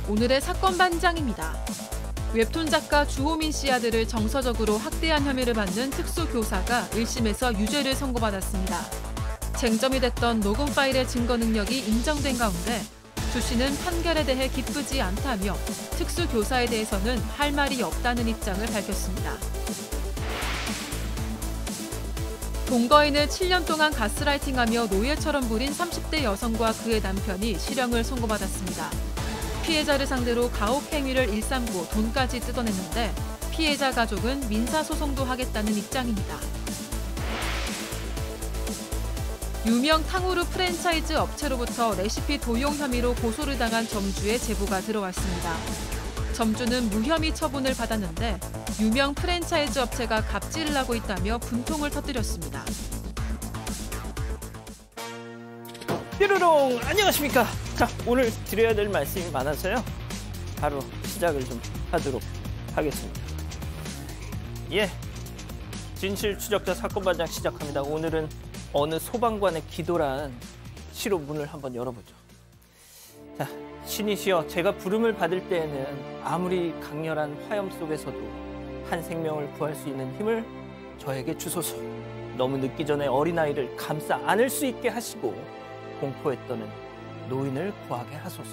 오늘의 사건 반장입니다. 웹툰 작가 주호민 씨 아들을 정서적으로 학대한 혐의를 받는 특수교사가 1심에서 유죄를 선고받았습니다. 쟁점이 됐던 녹음 파일의 증거 능력이 인정된 가운데 주 씨는 판결에 대해 기쁘지 않다며 특수교사에 대해서는 할 말이 없다는 입장을 밝혔습니다. 동거인을 7년 동안 가스라이팅하며 노예처럼 부린 30대 여성과 그의 남편이 실형을 선고받았습니다. 피해자를 상대로 가혹 행위를 일삼고 돈까지 뜯어냈는데 피해자 가족은 민사소송도 하겠다는 입장입니다. 유명 탕후루 프랜차이즈 업체로부터 레시피 도용 혐의로 고소를 당한 점주의 제보가 들어왔습니다. 점주는 무혐의 처분을 받았는데 유명 프랜차이즈 업체가 갑질을 하고 있다며 분통을 터뜨렸습니다. 뾰로롱 안녕하십니까. 자, 오늘 드려야 될 말씀이 많아서요. 바로 시작을 좀 하도록 하겠습니다. 예, 진실 추적자 사건 반장 시작합니다. 오늘은 어느 소방관의 기도란 시로 문을 한번 열어보죠. 자, 신이시여, 제가 부름을 받을 때에는 아무리 강렬한 화염 속에서도 한 생명을 구할 수 있는 힘을 저에게 주소서. 너무 늦기 전에 어린아이를 감싸 안을 수 있게 하시고 공포에 떠는 노인을 구하게 하소서.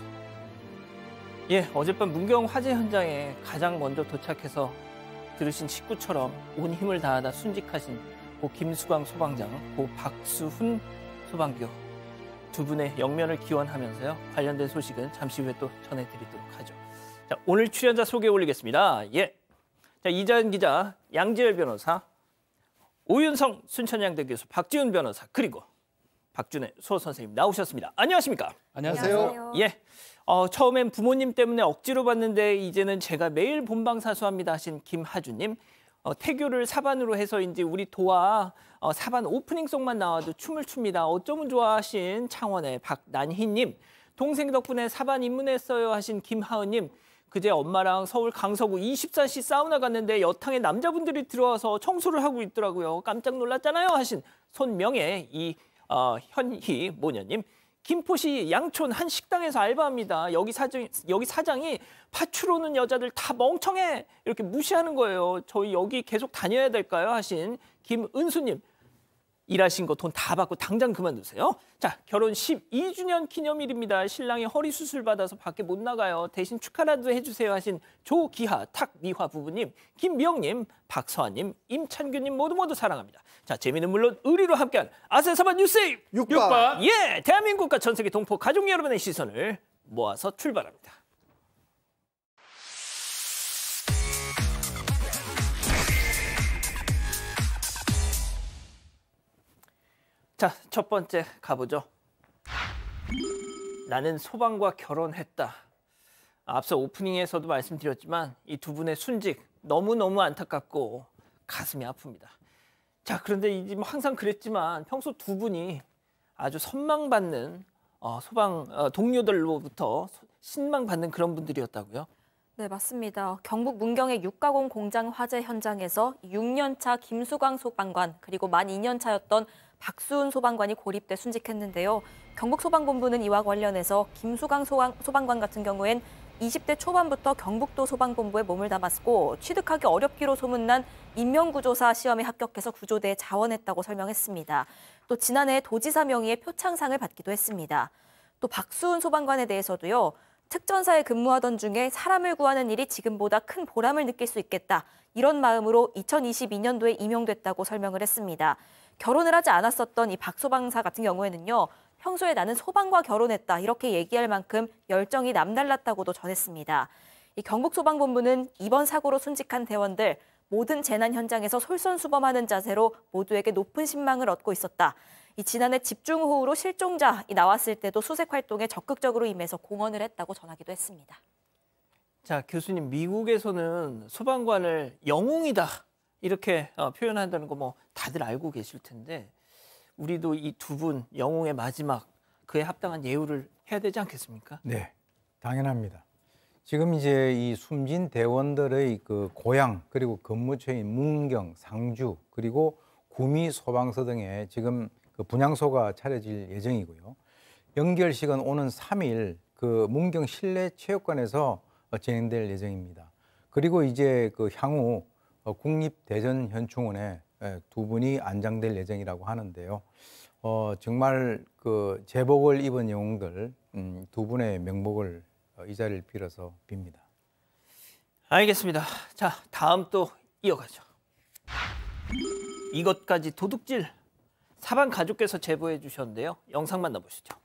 예, 어젯밤 문경 화재 현장에 가장 먼저 도착해서 들으신 식구처럼 온 힘을 다하다 순직하신 고 김수광 소방장, 고 박수훈 소방교 두 분의 영면을 기원하면서요. 관련된 소식은 잠시 후에 또 전해드리도록 하죠. 자, 오늘 출연자 소개 올리겠습니다. 예, 자, 이자연 기자, 양지열 변호사, 오윤성 순천향대 교수, 박지훈 변호사, 그리고 박준혜 소 선생님 나오셨습니다. 안녕하십니까? 안녕하세요. 예, 처음엔 부모님 때문에 억지로 봤는데 이제는 제가 매일 본방사수합니다 하신 김하주님, 태교를 사반으로 해서인지 우리 도와 사반 오프닝송만 나와도 춤을 춥니다. 어쩌면 좋아 하신 창원의 박난희님, 동생 덕분에 사반 입문했어요 하신 김하은님, 그제 엄마랑 서울 강서구 24시 사우나 갔는데 여탕에 남자분들이 들어와서 청소를 하고 있더라고요. 깜짝 놀랐잖아요 하신 손명예 현희 모녀님, 김포시 양촌 한 식당에서 알바합니다. 여기 사장이 파출 오는 여자들 다 멍청해 이렇게 무시하는 거예요. 저희 여기 계속 다녀야 될까요 하신 김은수님, 일하신 거 돈 다 받고 당장 그만두세요. 자, 결혼 12주년 기념일입니다. 신랑이 허리 수술 받아서 밖에 못 나가요. 대신 축하라도 해주세요 하신 조기하 탁미화 부부님, 김미영님, 박서아님, 임찬규님 모두 사랑합니다. 자, 재미는 물론 의리로 함께한 아세사반 뉴스 육바. 예, 대한민국과 전 세계 동포 가족 여러분의 시선을 모아서 출발합니다. 자, 첫 번째 가보죠. 나는 소방과 결혼했다. 앞서 오프닝에서도 말씀드렸지만 이 두 분의 순직 너무너무 안타깝고 가슴이 아픕니다. 자, 그런데 이제 항상 그랬지만 평소 두 분이 아주 선망받는 소방 동료들로부터 신망받는 그런 분들이었다고요? 네, 맞습니다. 경북 문경의 육가공 공장 화재 현장에서 6년차 김수광 소방관 그리고 만 2년차였던 박수훈 소방관이 고립돼 순직했는데요. 경북소방본부는 이와 관련해서 김수광 소방관 같은 경우엔 20대 초반부터 경북도 소방본부에 몸을 담았고 취득하기 어렵기로 소문난 인명구조사 시험에 합격해서 구조대에 자원했다고 설명했습니다. 또 지난해 도지사 명의의 표창상을 받기도 했습니다. 또 박수훈 소방관에 대해서도요. 특전사에 근무하던 중에 사람을 구하는 일이 지금보다 큰 보람을 느낄 수 있겠다. 이런 마음으로 2022년도에 임용됐다고 설명을 했습니다. 결혼을 하지 않았었던 이 박 소방사 같은 경우에는요. 평소에 나는 소방과 결혼했다. 이렇게 얘기할 만큼 열정이 남달랐다고도 전했습니다. 이 경북소방본부는 이번 사고로 순직한 대원들 모든 재난 현장에서 솔선수범하는 자세로 모두에게 높은 신망을 얻고 있었다. 이 지난해 집중호우로 실종자 나왔을 때도 수색 활동에 적극적으로 임해서 공헌을 했다고 전하기도 했습니다. 자, 교수님, 미국에서는 소방관을 영웅이다 이렇게 표현한다는 거 뭐 다들 알고 계실 텐데 우리도 이 두 분 영웅의 마지막 그에 합당한 예우를 해야 되지 않겠습니까? 네, 당연합니다. 지금 이제 이 숨진 대원들의 그 고향 그리고 근무처인 문경, 상주 그리고 구미 소방서 등에 지금 그 분향소가 차려질 예정이고요. 연결식은 오는 3일 그 문경 실내 체육관에서 진행될 예정입니다. 그리고 이제 그 향후 국립대전현충원에 두 분이 안장될 예정이라고 하는데요. 정말 그 제복을 입은 영웅들 두 분의 명복을 이 자리를 빌어서 빕니다. 알겠습니다. 자, 다음 또 이어가죠. 이것까지 도둑질 사방 가족께서 제보해 주셨는데요. 영상 만나보시죠.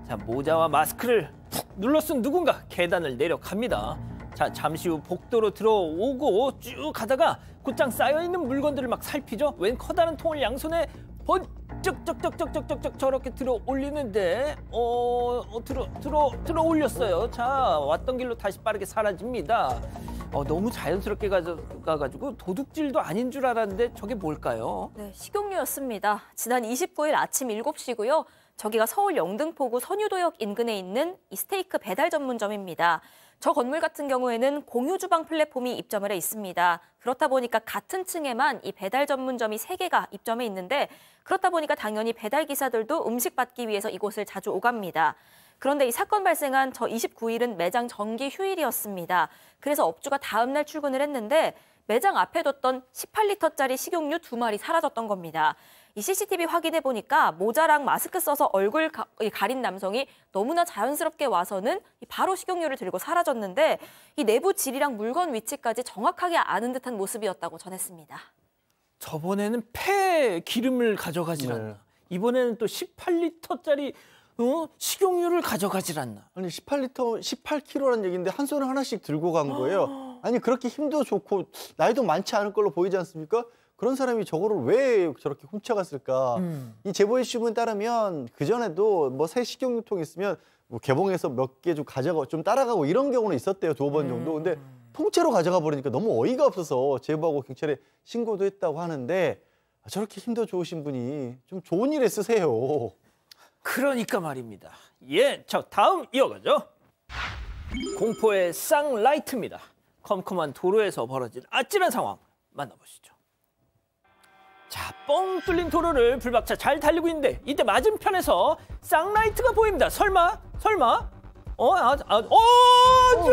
자, 모자와 마스크를 푹 눌러 쓴 누군가 계단을 내려갑니다. 자, 잠시 후 복도로 들어오고 쭉 가다가 곧장 쌓여있는 물건들을 막 살피죠. 웬 커다란 통을 양손에 번쩍 저렇게 들어 올리는데 들어 올렸어요. 자, 왔던 길로 다시 빠르게 사라집니다. 너무 자연스럽게 가가지고 도둑질도 아닌 줄 알았는데 저게 뭘까요? 네, 식용유였습니다. 지난 29일 아침 7시고요. 저기가 서울 영등포구 선유도역 인근에 있는 이 스테이크 배달 전문점입니다. 저 건물 같은 경우에는 공유 주방 플랫폼이 입점을 해 있습니다. 그렇다 보니까 같은 층에만 이 배달 전문점이 3개가 입점해 있는데 그렇다 보니까 당연히 배달 기사들도 음식 받기 위해서 이곳을 자주 오갑니다. 그런데 이 사건 발생한 저 29일은 매장 정기 휴일이었습니다. 그래서 업주가 다음 날 출근을 했는데 매장 앞에 뒀던 18리터짜리 식용유 2마리 사라졌던 겁니다. 이 CCTV 확인해 보니까 모자랑 마스크 써서 얼굴 가린 남성이 너무나 자연스럽게 와서는 바로 식용유를 들고 사라졌는데 이 내부 질이랑 물건 위치까지 정확하게 아는 듯한 모습이었다고 전했습니다. 저번에는 폐 기름을 가져가질 않나. 이번에는 또 18리터짜리 식용유를 가져가질 않나. 아니 18리터, 18kg라는 얘기인데 한 손에 하나씩 들고 간 거예요. 아니 그렇게 힘도 좋고 나이도 많지 않을 걸로 보이지 않습니까? 그런 사람이 저거를 왜 저렇게 훔쳐갔을까? 이 제보의 신문에 따르면 그전에도 뭐 새 식용유통 있으면 뭐 개봉해서 몇 개 좀 가져가고 좀 따라가고 이런 경우는 있었대요. 2번 정도. 근데 통째로 가져가 버리니까 너무 어이가 없어서 제보하고 경찰에 신고도 했다고 하는데 저렇게 힘도 좋으신 분이 좀 좋은 일에 쓰세요. 그러니까 말입니다. 예, 자, 다음 이어가죠. 공포의 쌍라이트입니다. 컴컴한 도로에서 벌어진 아찔한 상황 만나보시죠. 자, 뻥 뚫린 도로를 불박차 잘 달리고 있는데 이때 맞은편에서 쌍라이트가 보입니다. 설마?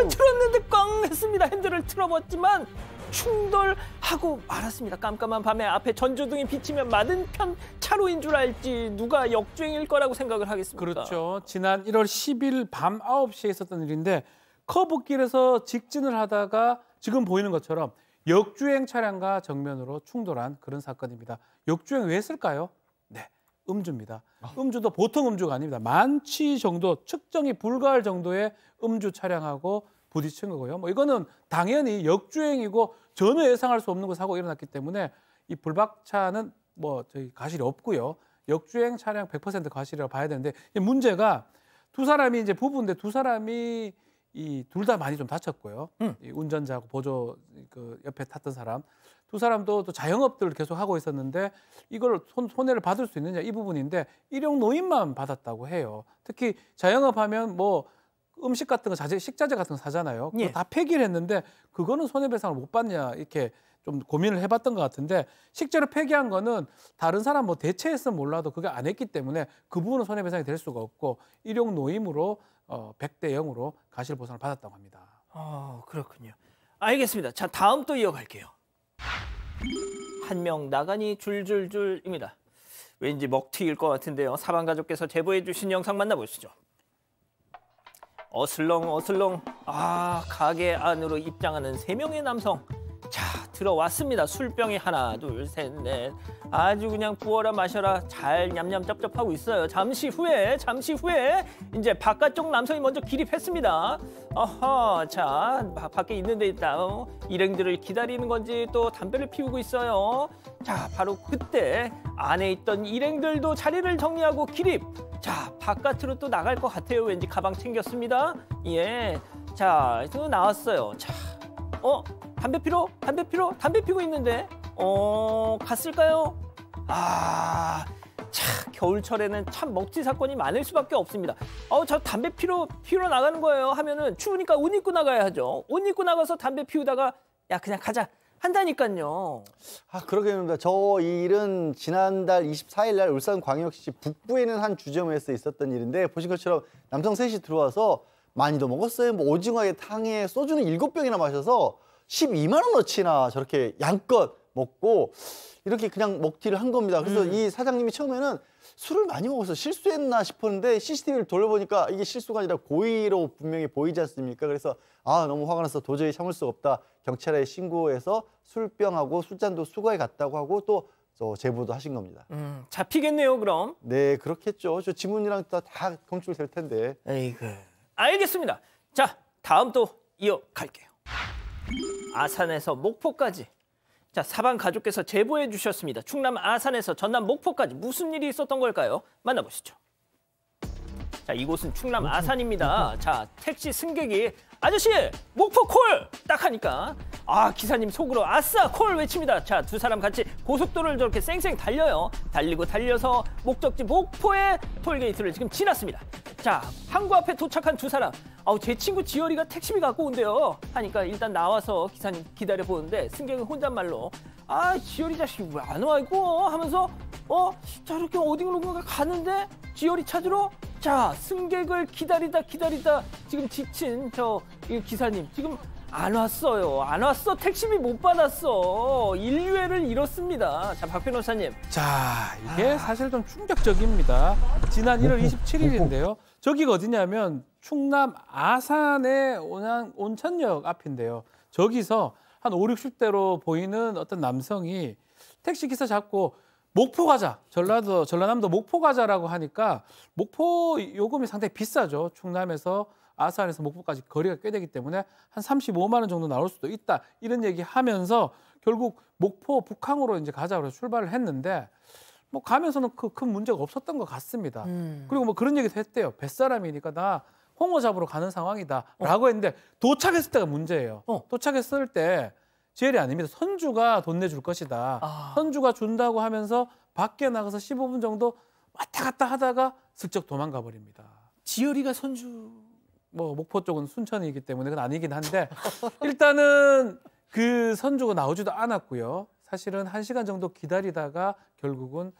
틀었는데 꽝 했습니다. 핸들을 틀어봤지만 충돌하고 말았습니다. 깜깜한 밤에 앞에 전조등이 비치면 맞은편 차로인 줄 알지 누가 역주행일 거라고 생각을 하겠습니다. 그렇죠. 지난 1월 10일 밤 9시에 있었던 일인데 커브길에서 직진을 하다가 지금 보이는 것처럼 역주행 차량과 정면으로 충돌한 그런 사건입니다. 역주행 왜 했을까요? 네, 음주입니다. 음주도 보통 음주가 아닙니다. 만취 정도, 측정이 불가할 정도의 음주 차량하고 부딪힌 거고요. 뭐 이거는 당연히 역주행이고 전혀 예상할 수 없는 사고가 일어났기 때문에 이 불박차는 뭐 저희 가실이 없고요. 역주행 차량 100% 과실이라고 봐야 되는데 문제가 두 사람이 이제 부부인데 두 사람이 이 둘 다 많이 좀 다쳤고요. 이 운전자하고 보조 그 옆에 탔던 사람 두 사람도 또 자영업들을 계속 하고 있었는데 이걸 손해를 받을 수 있느냐 이 부분인데 일용 노임만 받았다고 해요. 특히 자영업하면 뭐 음식 같은 거 식자재 같은 거 사잖아요. 그거 다 폐기를 했는데 그거는 손해배상을 못 받냐 이렇게 좀 고민을 해봤던 것 같은데 실제로 폐기한 거는 다른 사람 뭐 대체했으면 몰라도 그게 안 했기 때문에 그 부분은 손해배상이 될 수가 없고 일용 노임으로 100대 0으로 가실보상을 받았다고 합니다. 그렇군요. 알겠습니다. 자, 다음 또 이어갈게요. 한 명 나가니 줄줄줄입니다. 왠지 먹튀일 것 같은데요. 사방 가족께서 제보해 주신 영상 만나보시죠. 어슬렁 가게 안으로 입장하는 3명의 남성. 자, 들어왔습니다. 술병이 하나, 둘, 셋, 넷. 아주 그냥 부어라 마셔라 잘 냠냠 쩝쩝하고 있어요. 잠시 후에 이제 바깥쪽 남성이 먼저 기립했습니다. 자, 밖에 있는데 있다. 일행들을 기다리는 건지 또 담배를 피우고 있어요. 자, 바로 그때 안에 있던 일행들도 자리를 정리하고 기립. 자, 바깥으로 또 나갈 것 같아요. 왠지 가방 챙겼습니다. 예, 자, 또 나왔어요. 자, 담배 피고 있는데 갔을까요? 겨울철에는 참 먹튀 사건이 많을 수밖에 없습니다. 저 담배 피러 나가는 거예요 하면은 추우니까 옷 입고 나가야 하죠. 옷 입고 나가서 담배 피우다가 야 그냥 가자. 한다니까요. 아, 그러겠습니다. 저 일은 지난달 24일 날 울산광역시 북부에 있는 한 주점에서 있었던 일인데 보신 것처럼 남성 셋이 들어와서 많이도 먹었어요. 뭐 오징어에 탕에 소주는 7병이나 마셔서 12만 원어치나 저렇게 양껏 먹고 이렇게 그냥 먹튀를 한 겁니다. 그래서 이 사장님이 처음에는 술을 많이 먹어서 실수했나 싶었는데 CCTV를 돌려보니까 이게 실수가 아니라 고의로 분명히 보이지 않습니까? 그래서 아, 너무 화가 나서 도저히 참을 수가 없다. 경찰에 신고해서 술병하고 술잔도 수거해 갔다고 하고 또 제보도 하신 겁니다. 잡히겠네요, 그럼. 네, 그렇겠죠. 저 지문이랑 다 검출될 텐데. 에이그. 알겠습니다. 자, 다음 또 이어갈게요. 아산에서 목포까지. 자, 사방 가족께서 제보해 주셨습니다. 충남 아산에서 전남 목포까지 무슨 일이 있었던 걸까요? 만나보시죠. 자, 이곳은 충남 아산입니다. 자, 택시 승객이 아저씨 목포 콜! 딱 하니까 아, 기사님 속으로 아싸 콜 외칩니다. 자, 두 사람 같이 고속도로를 저렇게 쌩쌩 달려요. 달리고 달려서 목적지 목포의 톨게이트를 지금 지났습니다. 자, 항구 앞에 도착한 두 사람. 제 친구 지열이가 택시비 갖고 온대요. 하니까 일단 나와서 기사님 기다려 보는데 승객은 혼잣말로 아, 지열이 자식이 왜 안 와 이거 하면서 저렇게 어디론가 가는데 지열이 찾으러 자, 승객을 기다리다 지금 지친 이 기사님 지금 안 왔어요. 안 왔어. 택시비 못 받았어. 인류애를 잃었습니다. 자, 박 변호사님. 자, 이게 사실 좀 충격적입니다. 지난 1월 27일인데요. 저기가 어디냐면 충남 아산의 온천역 앞인데요. 저기서 한 5, 60대로 보이는 어떤 남성이 택시기사 잡고 목포 가자, 전라남도 목포 가자라고 하니까 목포 요금이 상당히 비싸죠. 충남에서 아산에서 목포까지 거리가 꽤 되기 때문에 한 35만 원 정도 나올 수도 있다. 이런 얘기 하면서 결국 목포 북항으로 이제 가자고 해서 출발을 했는데 뭐 가면서는 큰 문제가 없었던 것 같습니다. 그리고 뭐 그런 얘기도 했대요. 뱃사람이니까 나 홍어 잡으러 가는 상황이다라고 했는데 도착했을 때가 문제예요. 도착했을 때 지열이 아닙니다. 선주가 돈 내줄 것이다. 선주가 준다고 하면서 밖에 나가서 15분 정도 왔다 갔다 하다가 슬쩍 도망가 버립니다. 지열이가 선주... 뭐 목포 쪽은 순천이기 때문에 그건 아니긴 한데 일단은 그 선주가 나오지도 않았고요. 사실은 1시간 정도 기다리다가 결국은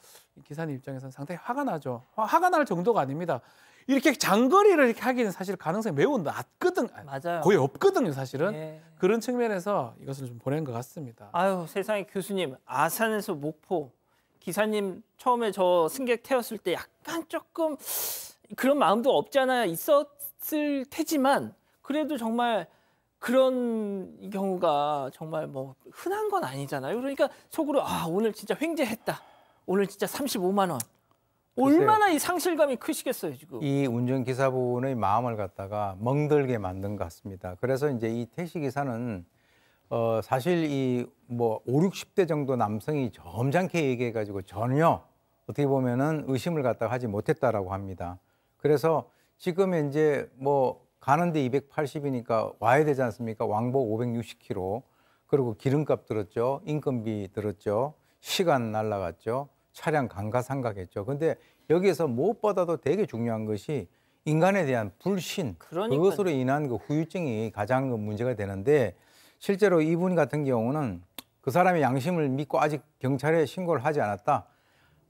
기사님 입장에서는 상당히 화가 나죠. 화가 날 정도가 아닙니다. 이렇게 장거리를 이렇게 하기는 사실 가능성이 매우 낮거든. 맞아요. 거의 없거든요, 사실은. 예. 그런 측면에서 이것을 좀 보낸 것 같습니다. 아유, 세상에 교수님. 아산에서 목포. 기사님 처음에 저 승객 태웠을 때 약간 조금 그런 마음도 없지 않아 있었을 테지만 그래도 정말 그런 경우가 정말 뭐 흔한 건 아니잖아요. 그러니까 속으로 아, 오늘 진짜 횡재했다. 오늘 진짜 35만 원. 얼마나 이 상실감이 크시겠어요, 지금. 이 운전기사분의 마음을 갖다가 멍들게 만든 것 같습니다. 그래서 이제 이 택시기사는 사실 이 뭐 5, 60대 정도 남성이 점잖게 얘기해가지고 전혀 어떻게 보면은 의심을 갖다가 하지 못했다라고 합니다. 그래서 지금 이제 뭐 가는데 280이니까 와야 되지 않습니까? 왕복 560km. 그리고 기름값 들었죠. 인건비 들었죠. 시간 날라갔죠. 차량 감가상각했죠. 근데 여기에서 무엇보다도 되게 중요한 것이 인간에 대한 불신, 그것으로 인한 그 후유증이 가장 문제가 되는데 실제로 이분 같은 경우는 그 사람의 양심을 믿고 아직 경찰에 신고를 하지 않았다.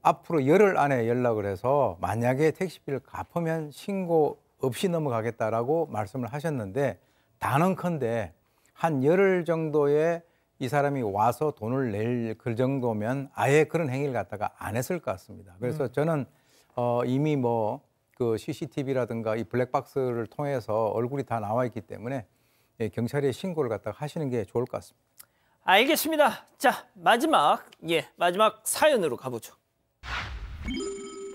앞으로 열흘 안에 연락을 해서 만약에 택시비를 갚으면 신고 없이 넘어가겠다라고 말씀을 하셨는데 단언컨대 한 열흘 정도에 이 사람이 와서 돈을 낼 그 정도면 아예 그런 행위를 갖다가 안 했을 것 같습니다. 그래서 저는 이미 뭐 그 CCTV라든가 이 블랙박스를 통해서 얼굴이 다 나와 있기 때문에 경찰에 신고를 갖다가 하시는 게 좋을 것 같습니다. 알겠습니다. 자, 마지막 사연으로 가보죠.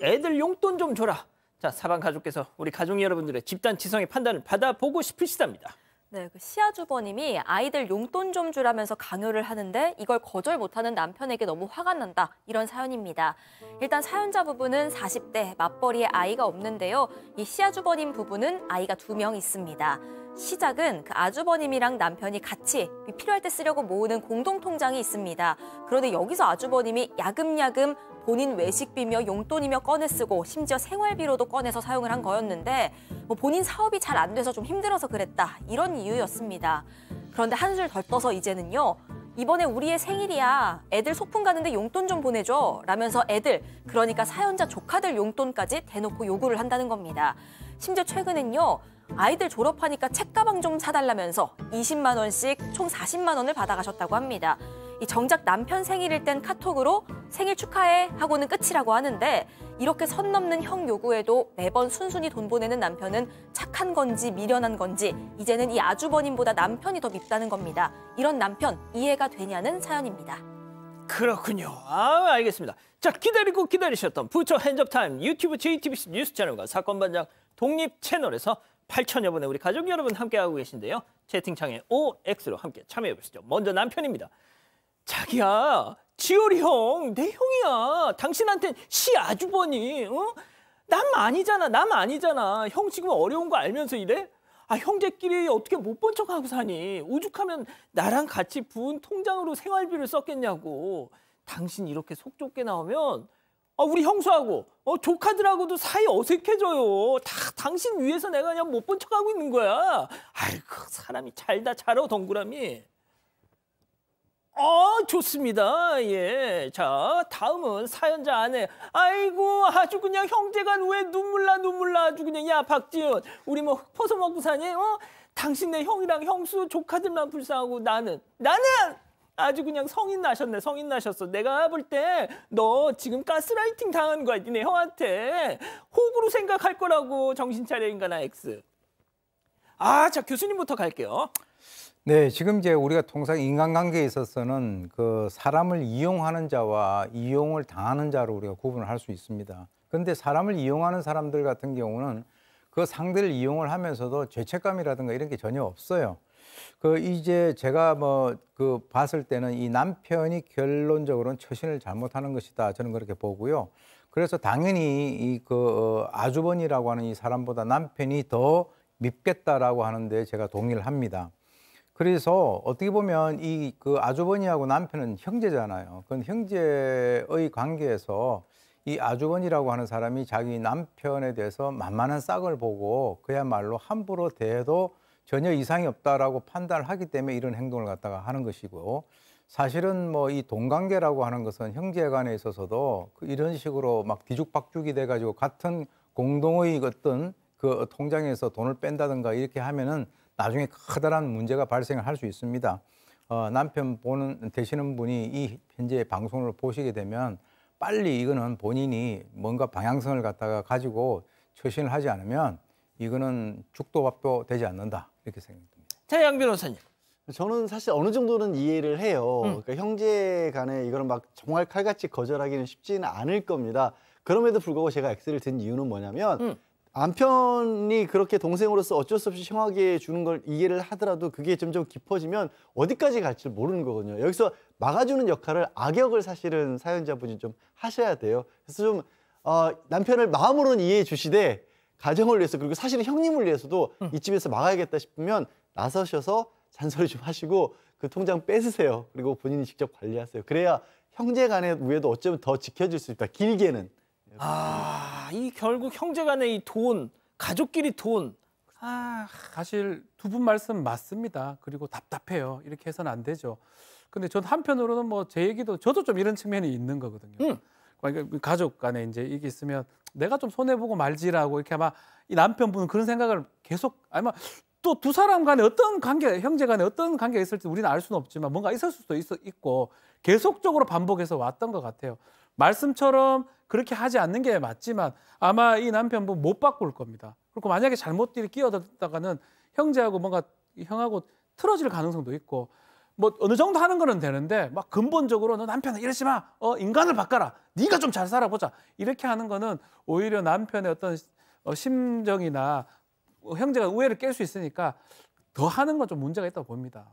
애들 용돈 좀 줘라. 자, 사방 가족께서 우리 가족 여러분들의 집단 지성의 판단을 받아보고 싶으시답니다. 네, 그 시아주버님이 아이들 용돈 좀 주라면서 강요를 하는데 이걸 거절 못하는 남편에게 너무 화가 난다. 이런 사연입니다. 일단 사연자 부부는 40대, 맞벌이에 아이가 없는데요. 이 시아주버님 부부는 아이가 2명 있습니다. 시작은 그 아주버님이랑 남편이 같이 필요할 때 쓰려고 모으는 공동통장이 있습니다. 그런데 여기서 아주버님이 야금야금 본인 외식비며 용돈이며 꺼내 쓰고 심지어 생활비로도 꺼내서 사용을 한 거였는데 뭐 본인 사업이 잘 안 돼서 좀 힘들어서 그랬다. 이런 이유였습니다. 그런데 한술 덜 떠서 이제는요. 이번에 우리의 생일이야. 애들 소풍 가는데 용돈 좀 보내줘. 라면서 애들, 그러니까 사연자 조카들 용돈까지 대놓고 요구를 한다는 겁니다. 심지어 최근엔요. 아이들 졸업하니까 책가방 좀 사달라면서 20만 원씩 총 40만 원을 받아가셨다고 합니다. 이 정작 남편 생일일 땐 카톡으로 생일 축하해 하고는 끝이라고 하는데 이렇게 선 넘는 형 요구에도 매번 순순히 돈 보내는 남편은 착한 건지 미련한 건지 이제는 이 아주버님보다 남편이 더 밉다는 겁니다. 이런 남편 이해가 되냐는 사연입니다. 그렇군요. 알겠습니다. 자, 기다리고 기다리셨던 부처 핸즈업타임 유튜브 JTBC 뉴스 채널과 사건반장 독립 채널에서 8천여 분의 우리 가족 여러분 함께하고 계신데요. 채팅창에 OX로 함께 참여해보시죠. 먼저 남편입니다. 자기야, 지효리 형, 내 형이야. 당신한텐 시 아주버니. 어? 남 아니잖아. 형 지금 어려운 거 알면서 이래? 형제끼리 어떻게 못 본 척하고 사니? 오죽하면 나랑 같이 부은 통장으로 생활비를 썼겠냐고. 당신 이렇게 속 좁게 나오면 우리 형수하고 조카들하고도 사이 어색해져요. 다 당신 위해서 내가 그냥 못 본 척하고 있는 거야. 아이고, 사람이 잘다 잘어 덩그라미. 좋습니다. 예. 자, 다음은 사연자 아내. 아이고, 아주 그냥 형제간 왜 눈물 나 아주 그냥. 야, 박지은, 우리 뭐 흙 퍼서 먹고 사니? 당신네 형이랑 형수 조카들만 불쌍하고 나는 아주 그냥 성인 나셨어. 내가 볼 때 너 지금 가스라이팅 당한 거야, 니네 형한테. 호구로 생각할 거라고. 정신 차려, 인간아, X. 자, 교수님부터 갈게요. 네, 지금 이제 우리가 통상 인간관계에 있어서는 그 사람을 이용하는 자와 이용을 당하는 자로 우리가 구분을 할 수 있습니다. 그런데 사람을 이용하는 사람들 같은 경우는 그 상대를 이용을 하면서도 죄책감이라든가 이런 게 전혀 없어요. 이제 제가 봤을 때는 이 남편이 결론적으로는 처신을 잘못하는 것이다. 저는 그렇게 보고요. 그래서 당연히 아주버니라고 하는 이 사람보다 남편이 더 밉겠다라고 하는데 제가 동의를 합니다. 그래서 어떻게 보면 그 아주버니하고 남편은 형제잖아요. 그건 형제의 관계에서 이 아주버니라고 하는 사람이 자기 남편에 대해서 만만한 싹을 보고 그야말로 함부로 대해도 전혀 이상이 없다라고 판단을 하기 때문에 이런 행동을 갖다가 하는 것이고, 사실은 이 돈관계라고 하는 것은 형제간에 있어서도 이런 식으로 막 뒤죽박죽이 돼가지고 같은 공동의 어떤 그 통장에서 돈을 뺀다든가 이렇게 하면은 나중에 커다란 문제가 발생을 할 수 있습니다. 남편 되시는 분이 이 현재 방송을 보시게 되면 빨리 이거는 본인이 뭔가 방향성을 갖다가 가지고 처신을 하지 않으면 이거는 죽도 밥도 되지 않는다, 이렇게 생각됩니다. 자, 양 변호사님. 저는 사실 어느 정도는 이해를 해요. 그러니까 형제 간에 이거는 막 정말 칼같이 거절하기는 쉽지는 않을 겁니다. 그럼에도 불구하고 제가 X를 든 이유는 뭐냐면 남편이 그렇게 동생으로서 어쩔 수 없이 형하게 주는 걸 이해를 하더라도 그게 점점 깊어지면 어디까지 갈지 모르는 거거든요. 여기서 막아주는 역할을 악역을 사실은 사연자분이 좀 하셔야 돼요. 그래서 좀 남편을 마음으로는 이해해 주시되 가정을 위해서, 그리고 사실은 형님을 위해서도 이 집에서 막아야겠다 싶으면 나서셔서 잔소리 좀 하시고 그 통장 뺏으세요. 그리고 본인이 직접 관리하세요. 그래야 형제 간의 우애도 어쩌면 더 지켜질 수 있다, 길게는. 이 결국 형제간의 이 돈, 가족끼리 돈. 사실 두 분 말씀 맞습니다. 그리고 답답해요. 이렇게 해서는 안 되죠. 근데 전 한편으로는 제 얘기도 저도 좀 이런 측면이 있는 거거든요. 그러니까 가족 간에 이제 이게 있으면 내가 좀 손해보고 말지라고 이렇게 아마 이 남편분은 그런 생각을 계속, 아마 또 두 사람 간에 어떤 관계, 형제 간에 어떤 관계가 있을지 우리는 알 수는 없지만 뭔가 있을 수도 있고 계속적으로 반복해서 왔던 것 같아요. 말씀처럼 그렇게 하지 않는 게 맞지만 아마 이 남편분 못 바꿀 겁니다. 그리고 만약에 잘못들이 끼어들다가는 형제하고 뭔가 형하고 틀어질 가능성도 있고, 어느 정도 하는 거는 되는데 막 근본적으로 너 남편은 이러지 마, 인간을 바꿔라, 네가 좀 잘 살아보자, 이렇게 하는 거는 오히려 남편의 어떤 심정이나 형제가 우애를 깰 수 있으니까 더 하는 건 좀 문제가 있다고 봅니다.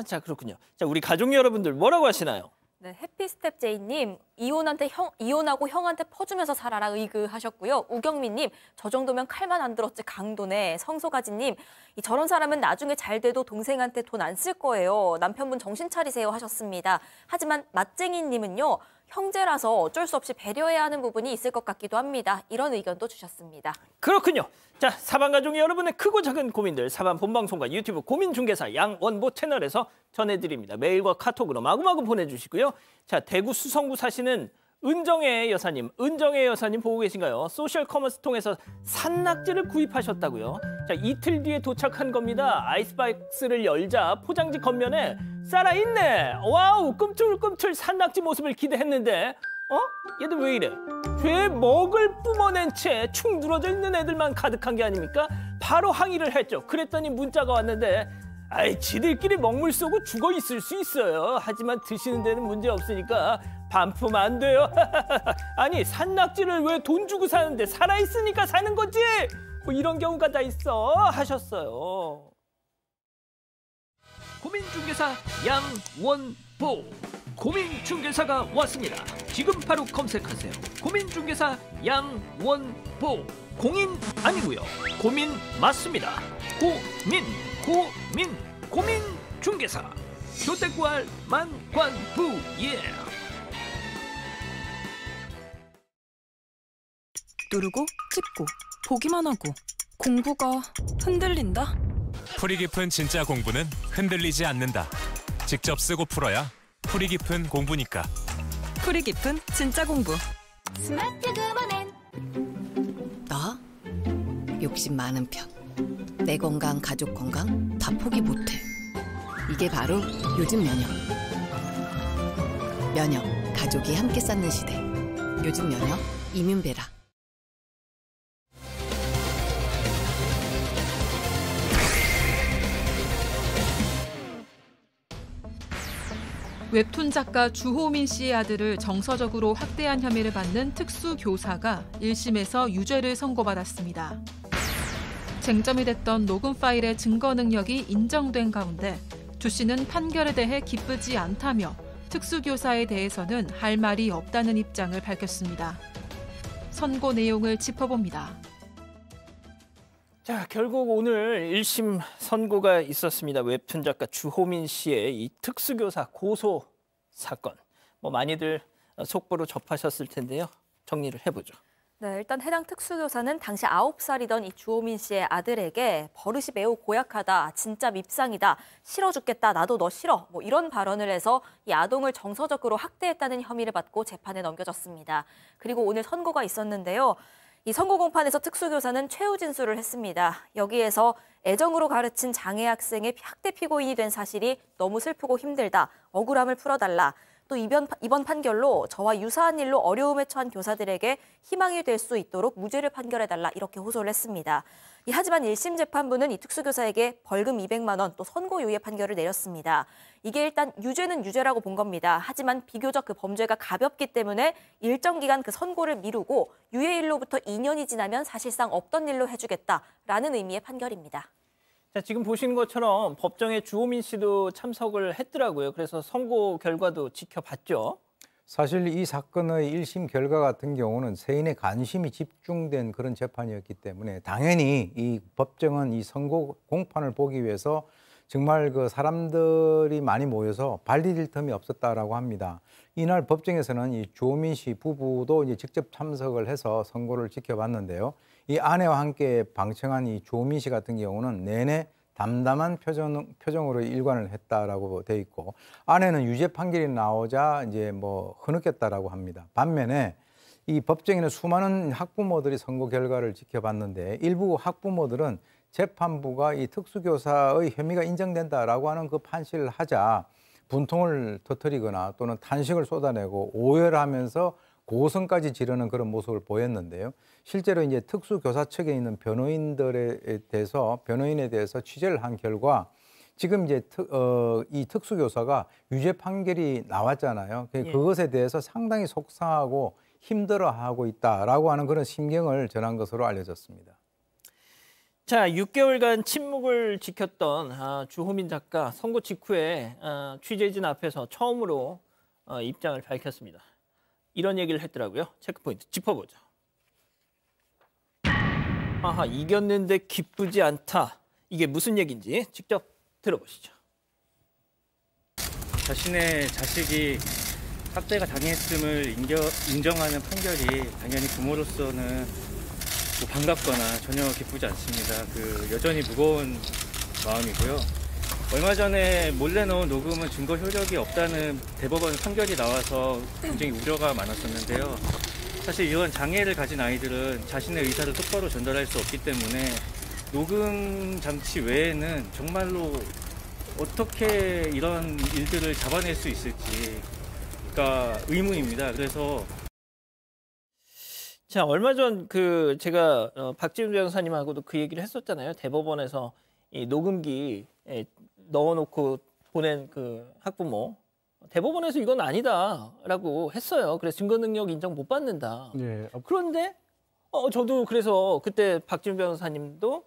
자, 그렇군요. 자, 우리 가족 여러분들 뭐라고 하시나요? 네, 해피스텝제이님, 이혼하고 형한테 퍼주면서 살아라 의그하셨고요. 우경민님, 저 정도면 칼만 안 들었지 강도네. 성소가지님, 저런 사람은 나중에 잘 돼도 동생한테 돈 안 쓸 거예요. 남편분 정신 차리세요 하셨습니다. 하지만 맛쟁이님은요, 형제라서 어쩔 수 없이 배려해야 하는 부분이 있을 것 같기도 합니다. 이런 의견도 주셨습니다. 그렇군요. 자, 사반 가족 여러분의 크고 작은 고민들 사반 본방송과 유튜브 고민중개사 양원보 채널에서 전해드립니다. 메일과 카톡으로 마구마구 보내주시고요. 자, 대구 수성구 사시는 은정혜 여사님 보고 계신가요? 소셜 커머스 통해서 산낙지를 구입하셨다고요. 자, 이틀 뒤에 도착한 겁니다. 아이스박스를 열자 포장지 겉면에 살아있네. 와우, 꿈틀꿈틀 산낙지 모습을 기대했는데 얘들 왜 이래? 죄 먹을 뿜어낸 채 축 늘어져 있는 애들만 가득한 게 아닙니까? 바로 항의를 했죠. 그랬더니 문자가 왔는데 아이, 지들끼리 먹물 쏘고 죽어 있을 수 있어요. 하지만 드시는 데는 문제 없으니까 반품 안 돼요. 아니, 산낙지를 왜 돈 주고 사는데 살아있으니까 사는 거지? 뭐 이런 경우가 다 있어 하셨어요. 고민중개사 양원보. 고민중개사가 왔습니다. 지금 바로 검색하세요. 고민중개사 양원보. 공인 아니고요. 고민 맞습니다. 고민중개사. 교대구할 만관부. 예. 누르고 찍고 보기만 하고 공부가 흔들린다? 풀이 깊은 진짜 공부는 흔들리지 않는다. 직접 쓰고 풀어야 풀이 깊은 공부니까. 풀이 깊은 진짜 공부. 스마트 금원엔 나 욕심 많은 편. 내 건강, 가족 건강 다 포기 못해. 이게 바로 요즘 면역. 면역, 가족이 함께 쌓는 시대. 요즘 면역, 이뮨베라. 웹툰 작가 주호민 씨의 아들을 정서적으로 학대한 혐의를 받는 특수교사가 1심에서 유죄를 선고받았습니다. 쟁점이 됐던 녹음 파일의 증거 능력이 인정된 가운데 주 씨는 판결에 대해 기쁘지 않다며 특수교사에 대해서는 할 말이 없다는 입장을 밝혔습니다. 선고 내용을 짚어봅니다. 자, 결국 오늘 1심 선고가 있었습니다. 웹툰 작가 주호민 씨의 이 특수교사 고소 사건. 뭐 많이들 속보로 접하셨을 텐데요. 정리를 해보죠. 네, 일단 해당 특수교사는 당시 9살이던 이 주호민 씨의 아들에게 버릇이 매우 고약하다, 진짜 밉상이다, 싫어 죽겠다, 나도 너 싫어, 뭐 이런 발언을 해서 이 아동을 정서적으로 학대했다는 혐의를 받고 재판에 넘겨졌습니다. 그리고 오늘 선고가 있었는데요. 이 선고 공판에서 특수교사는 최후 진술을 했습니다. 여기에서 애정으로 가르친 장애 학생의 학대 피고인이 된 사실이 너무 슬프고 힘들다, 억울함을 풀어달라. 또 이번 판결로 저와 유사한 일로 어려움에 처한 교사들에게 희망이 될 수 있도록 무죄를 판결해달라 이렇게 호소를 했습니다. 하지만 1심 재판부는 이 특수교사에게 벌금 200만 원 또 선고유예 판결을 내렸습니다. 이게 일단 유죄는 유죄라고 본 겁니다. 하지만 비교적 그 범죄가 가볍기 때문에 일정 기간 그 선고를 미루고 유예일로부터 2년이 지나면 사실상 없던 일로 해주겠다라는 의미의 판결입니다. 자, 지금 보시는 것처럼 법정에 주호민 씨도 참석을 했더라고요. 그래서 선고 결과도 지켜봤죠. 사실 이 사건의 1심 결과 같은 경우는 세인의 관심이 집중된 그런 재판이었기 때문에 당연히 이 법정은 이 선고 공판을 보기 위해서 정말 그 사람들이 많이 모여서 발 디딜 틈이 없었다라고 합니다. 이날 법정에서는 이 주호민 씨 부부도 이제 직접 참석을 해서 선고를 지켜봤는데요. 이 아내와 함께 방청한 이 주호민 씨 같은 경우는 내내 담담한 표정으로 일관을 했다라고 돼 있고, 아내는 유죄 판결이 나오자 이제 뭐 흐느꼈다라고 합니다. 반면에 이 법정에는 수많은 학부모들이 선고 결과를 지켜봤는데 일부 학부모들은 재판부가 이 특수교사의 혐의가 인정된다라고 하는 그 판시를 하자 분통을 터뜨리거나 또는 탄식을 쏟아내고 오해를 하면서 고성까지 지르는 그런 모습을 보였는데요. 실제로 이제 특수교사 측에 있는 변호인에 대해서 취재를 한 결과 지금 이제 이 특수교사가 유죄 판결이 나왔잖아요. 그것에 대해서 상당히 속상하고 힘들어하고 있다라고 하는 그런 심경을 전한 것으로 알려졌습니다. 자, 6개월간 침묵을 지켰던 주호민 작가 선고 직후에 취재진 앞에서 처음으로 입장을 밝혔습니다. 이런 얘기를 했더라고요. 체크포인트 짚어보죠. 아하, 이겼는데 기쁘지 않다. 이게 무슨 얘기인지 직접 들어보시죠. 자신의 자식이 학대가 당했음을 인정하는 판결이 당연히 부모로서는 뭐 반갑거나 전혀 기쁘지 않습니다. 여전히 무거운 마음이고요. 얼마 전에 몰래 넣은 녹음은 증거 효력이 없다는 대법원 판결이 나와서 굉장히 우려가 많았었는데요. 사실 이런 장애를 가진 아이들은 자신의 의사를 똑바로 전달할 수 없기 때문에 녹음 장치 외에는 정말로 어떻게 이런 일들을 잡아낼 수 있을지가 의문입니다. 그래서 자, 얼마 전 제가 박지훈 변호사님하고도 그 얘기를 했었잖아요. 대법원에서 이 녹음기 넣어놓고 보낸 그 학부모. 대법원에서 이건 아니다라고 했어요. 그래서 증거 능력 인정 못 받는다. 예. 그런데 저도 그래서 그때 박지훈 변호사님도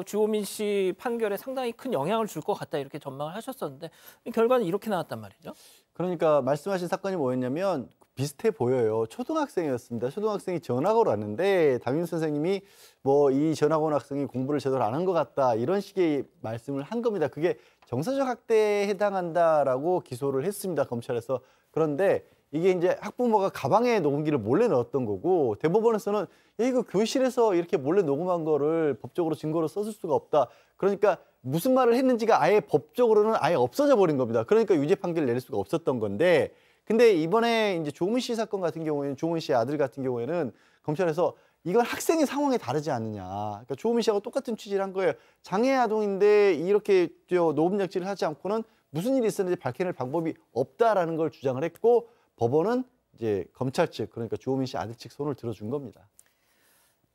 주호민 씨 판결에 상당히 큰 영향을 줄 것 같다 이렇게 전망을 하셨었는데 결과는 이렇게 나왔단 말이죠. 그러니까 말씀하신 사건이 뭐였냐면 비슷해 보여요. 초등학생이었습니다. 초등학생이 전학을 왔는데 담임 선생님이 뭐 이 전학 온 학생이 공부를 제대로 안 한 것 같다 이런 식의 말씀을 한 겁니다. 그게 정서적 학대에 해당한다라고 기소를 했습니다. 검찰에서. 그런데 이게 이제 학부모가 가방에 녹음기를 몰래 넣었던 거고 대법원에서는 야, 이거 교실에서 이렇게 몰래 녹음한 거를 법적으로 증거로 썼을 수가 없다. 그러니까 무슨 말을 했는지가 아예 법적으로는 아예 없어져 버린 겁니다. 그러니까 유죄 판결을 내릴 수가 없었던 건데 근데 이번에 이제 조문 씨 사건 같은 경우에는 조문 씨의 아들 같은 경우에는 검찰에서 이건 학생의 상황에 다르지 않느냐. 그러니까 조문 씨하고 똑같은 취지를 한 거예요. 장애 아동인데 이렇게 녹음 장치를 하지 않고는 무슨 일이 있었는지 밝혀낼 방법이 없다라는 걸 주장을 했고 법원은 이제 검찰 측 그러니까 조민 씨 아들 측 손을 들어준 겁니다.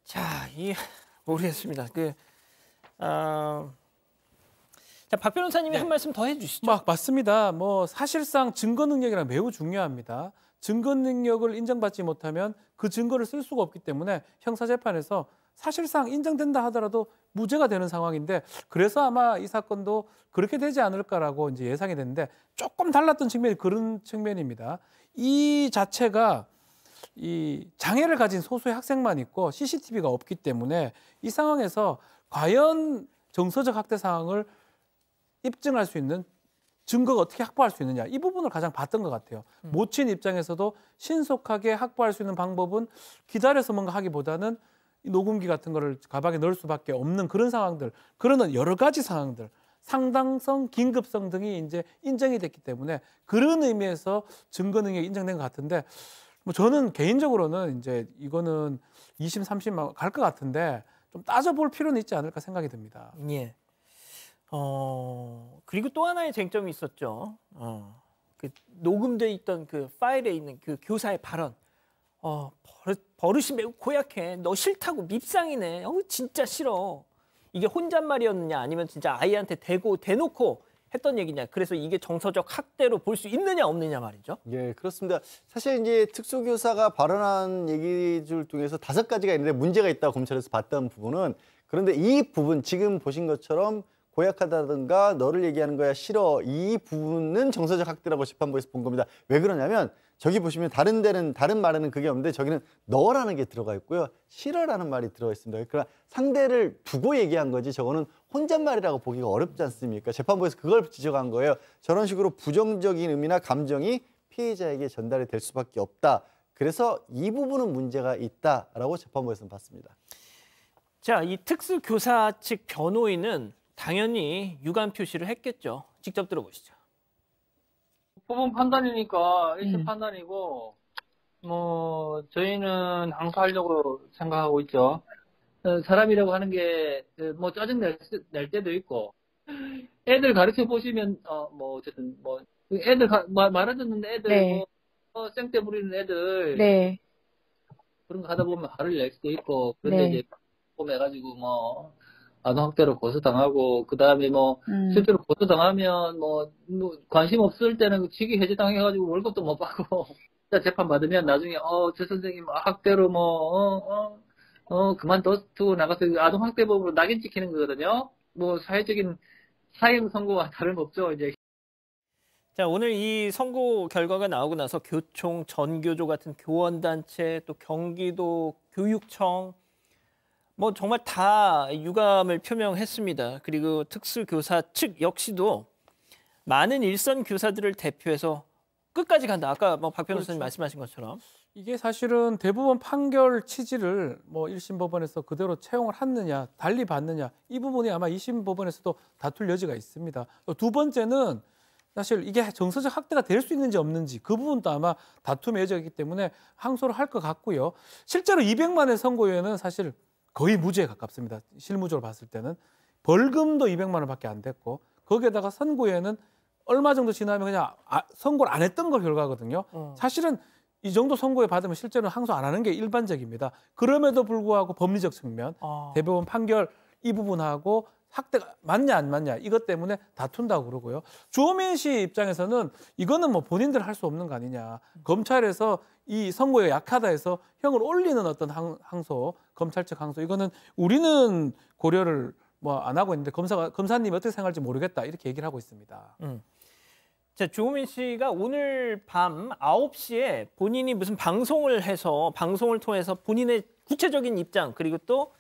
자, 모르겠습니다. 자, 박 변호사님이 한 말씀 더 해주시죠. 맞습니다. 사실상 증거 능력이란 매우 중요합니다. 증거 능력을 인정받지 못하면 그 증거를 쓸 수가 없기 때문에 형사재판에서 사실상 인정된다 하더라도 무죄가 되는 상황인데 그래서 아마 이 사건도 그렇게 되지 않을까라고 이제 예상이 됐는데 조금 달랐던 측면이 그런 측면입니다. 이 자체가 이 장애를 가진 소수의 학생만 있고 CCTV가 없기 때문에 이 상황에서 과연 정서적 학대 상황을 입증할 수 있는 증거가 어떻게 확보할 수 있느냐 이 부분을 가장 봤던 것 같아요. 모친 입장에서도 신속하게 확보할 수 있는 방법은 기다려서 뭔가 하기보다는 이 녹음기 같은 거를 가방에 넣을 수밖에 없는 그런 상황들, 그런 여러 가지 상황들, 상당성, 긴급성 등이 이제 인정이 됐기 때문에 그런 의미에서 증거 능력이 인정된 것 같은데 저는 개인적으로는 이제 이거는 2심, 3심 갈 것 같은데 좀 따져볼 필요는 있지 않을까 생각이 듭니다. 예. 그리고 또 하나의 쟁점이 있었죠. 그 녹음돼 있던 그 파일에 있는 그 교사의 발언. 버릇이 매우 고약해. 너 싫다고 밉상이네. 진짜 싫어. 이게 혼잣말이었느냐 아니면 진짜 아이한테 대놓고 했던 얘기냐. 그래서 이게 정서적 학대로 볼 수 있느냐 없느냐 말이죠. 예, 그렇습니다. 사실 이제 특수교사가 발언한 얘기들 중에서 5가지가 있는데 문제가 있다고 검찰에서 봤던 부분은 그런데 이 부분 지금 보신 것처럼 고약하다든가 너를 얘기하는 거야 싫어 이 부분은 정서적 학대라고 재판부에서 본 겁니다. 왜 그러냐면 저기 보시면 다른 말에는 그게 없는데 저기는 너라는 게 들어가 있고요. 싫어라는 말이 들어가 있습니다. 그러니까 상대를 두고 얘기한 거지 저거는 혼잣말이라고 보기가 어렵지 않습니까? 재판부에서 그걸 지적한 거예요. 저런 식으로 부정적인 의미나 감정이 피해자에게 전달이 될 수밖에 없다. 그래서 이 부분은 문제가 있다라고 재판부에서는 봤습니다. 자, 이 특수교사 측 변호인은 당연히 유감 표시를 했겠죠. 직접 들어보시죠. 법원 판단이니까 1심 판단이고 저희는 항소하려고 생각하고 있죠. 사람이라고 하는 게 짜증 낼 때도 있고 애들 가르쳐 보시면 어쨌든 애들 말아 듣는 애들 네. 쌩떼 부리는 애들 네. 그런 거 하다 보면 화를 낼 수도 있고 그런데 네. 이제 해가지고 아동학대로 고소당하고 그다음에 실제로 고소당하면 관심 없을 때는 직위 해제당해가지고 월급도 못 받고 재판 받으면 나중에 저 선생님 학대로 그만두고 나가서 아동학대법으로 낙인 찍히는 거거든요. 사회적인 사형 선고와 다름없죠 이제. 자, 오늘 이 선고 결과가 나오고 나서 교총, 전교조 같은 교원단체 또 경기도 교육청 정말 다 유감을 표명했습니다. 그리고 특수교사 측 역시도 많은 일선 교사들을 대표해서 끝까지 간다. 아까 뭐 박 변호사님 그렇죠. 말씀하신 것처럼. 이게 사실은 대부분 판결 취지를 뭐 1심 법원에서 그대로 채용을 하느냐, 달리 받느냐 이 부분이 아마 2심 법원에서도 다툴 여지가 있습니다. 두 번째는 사실 이게 정서적 학대가 될 수 있는지 없는지 그 부분도 아마 다툼의 여지가 있기 때문에 항소를 할 것 같고요. 실제로 200만의 선고유예는 사실 거의 무죄에 가깝습니다. 실무적으로 봤을 때는. 벌금도 200만 원밖에 안 됐고 거기에다가 선고유예는 얼마 정도 지나면 그냥 선고를 안 했던 걸 결과거든요. 사실은 이 정도 선고에 받으면 실제로 항소 안 하는 게 일반적입니다. 그럼에도 불구하고 법리적 측면, 대법원 판결 이 부분하고 학대가 맞냐 안 맞냐 이것 때문에 다툰다고 그러고요. 주호민 씨 입장에서는 이거는 뭐 본인들 할 수 없는 거 아니냐. 검찰에서 이 선고가 약하다 해서 형을 올리는 어떤 항소, 검찰 측 항소 이거는 우리는 고려를 뭐 안 하고 있는데 검사님이 어떻게 생각할지 모르겠다 이렇게 얘기를 하고 있습니다. 자, 주호민 씨가 오늘 밤 9시에 본인이 무슨 방송을 해서 방송을 통해서 본인의 구체적인 입장 그리고 또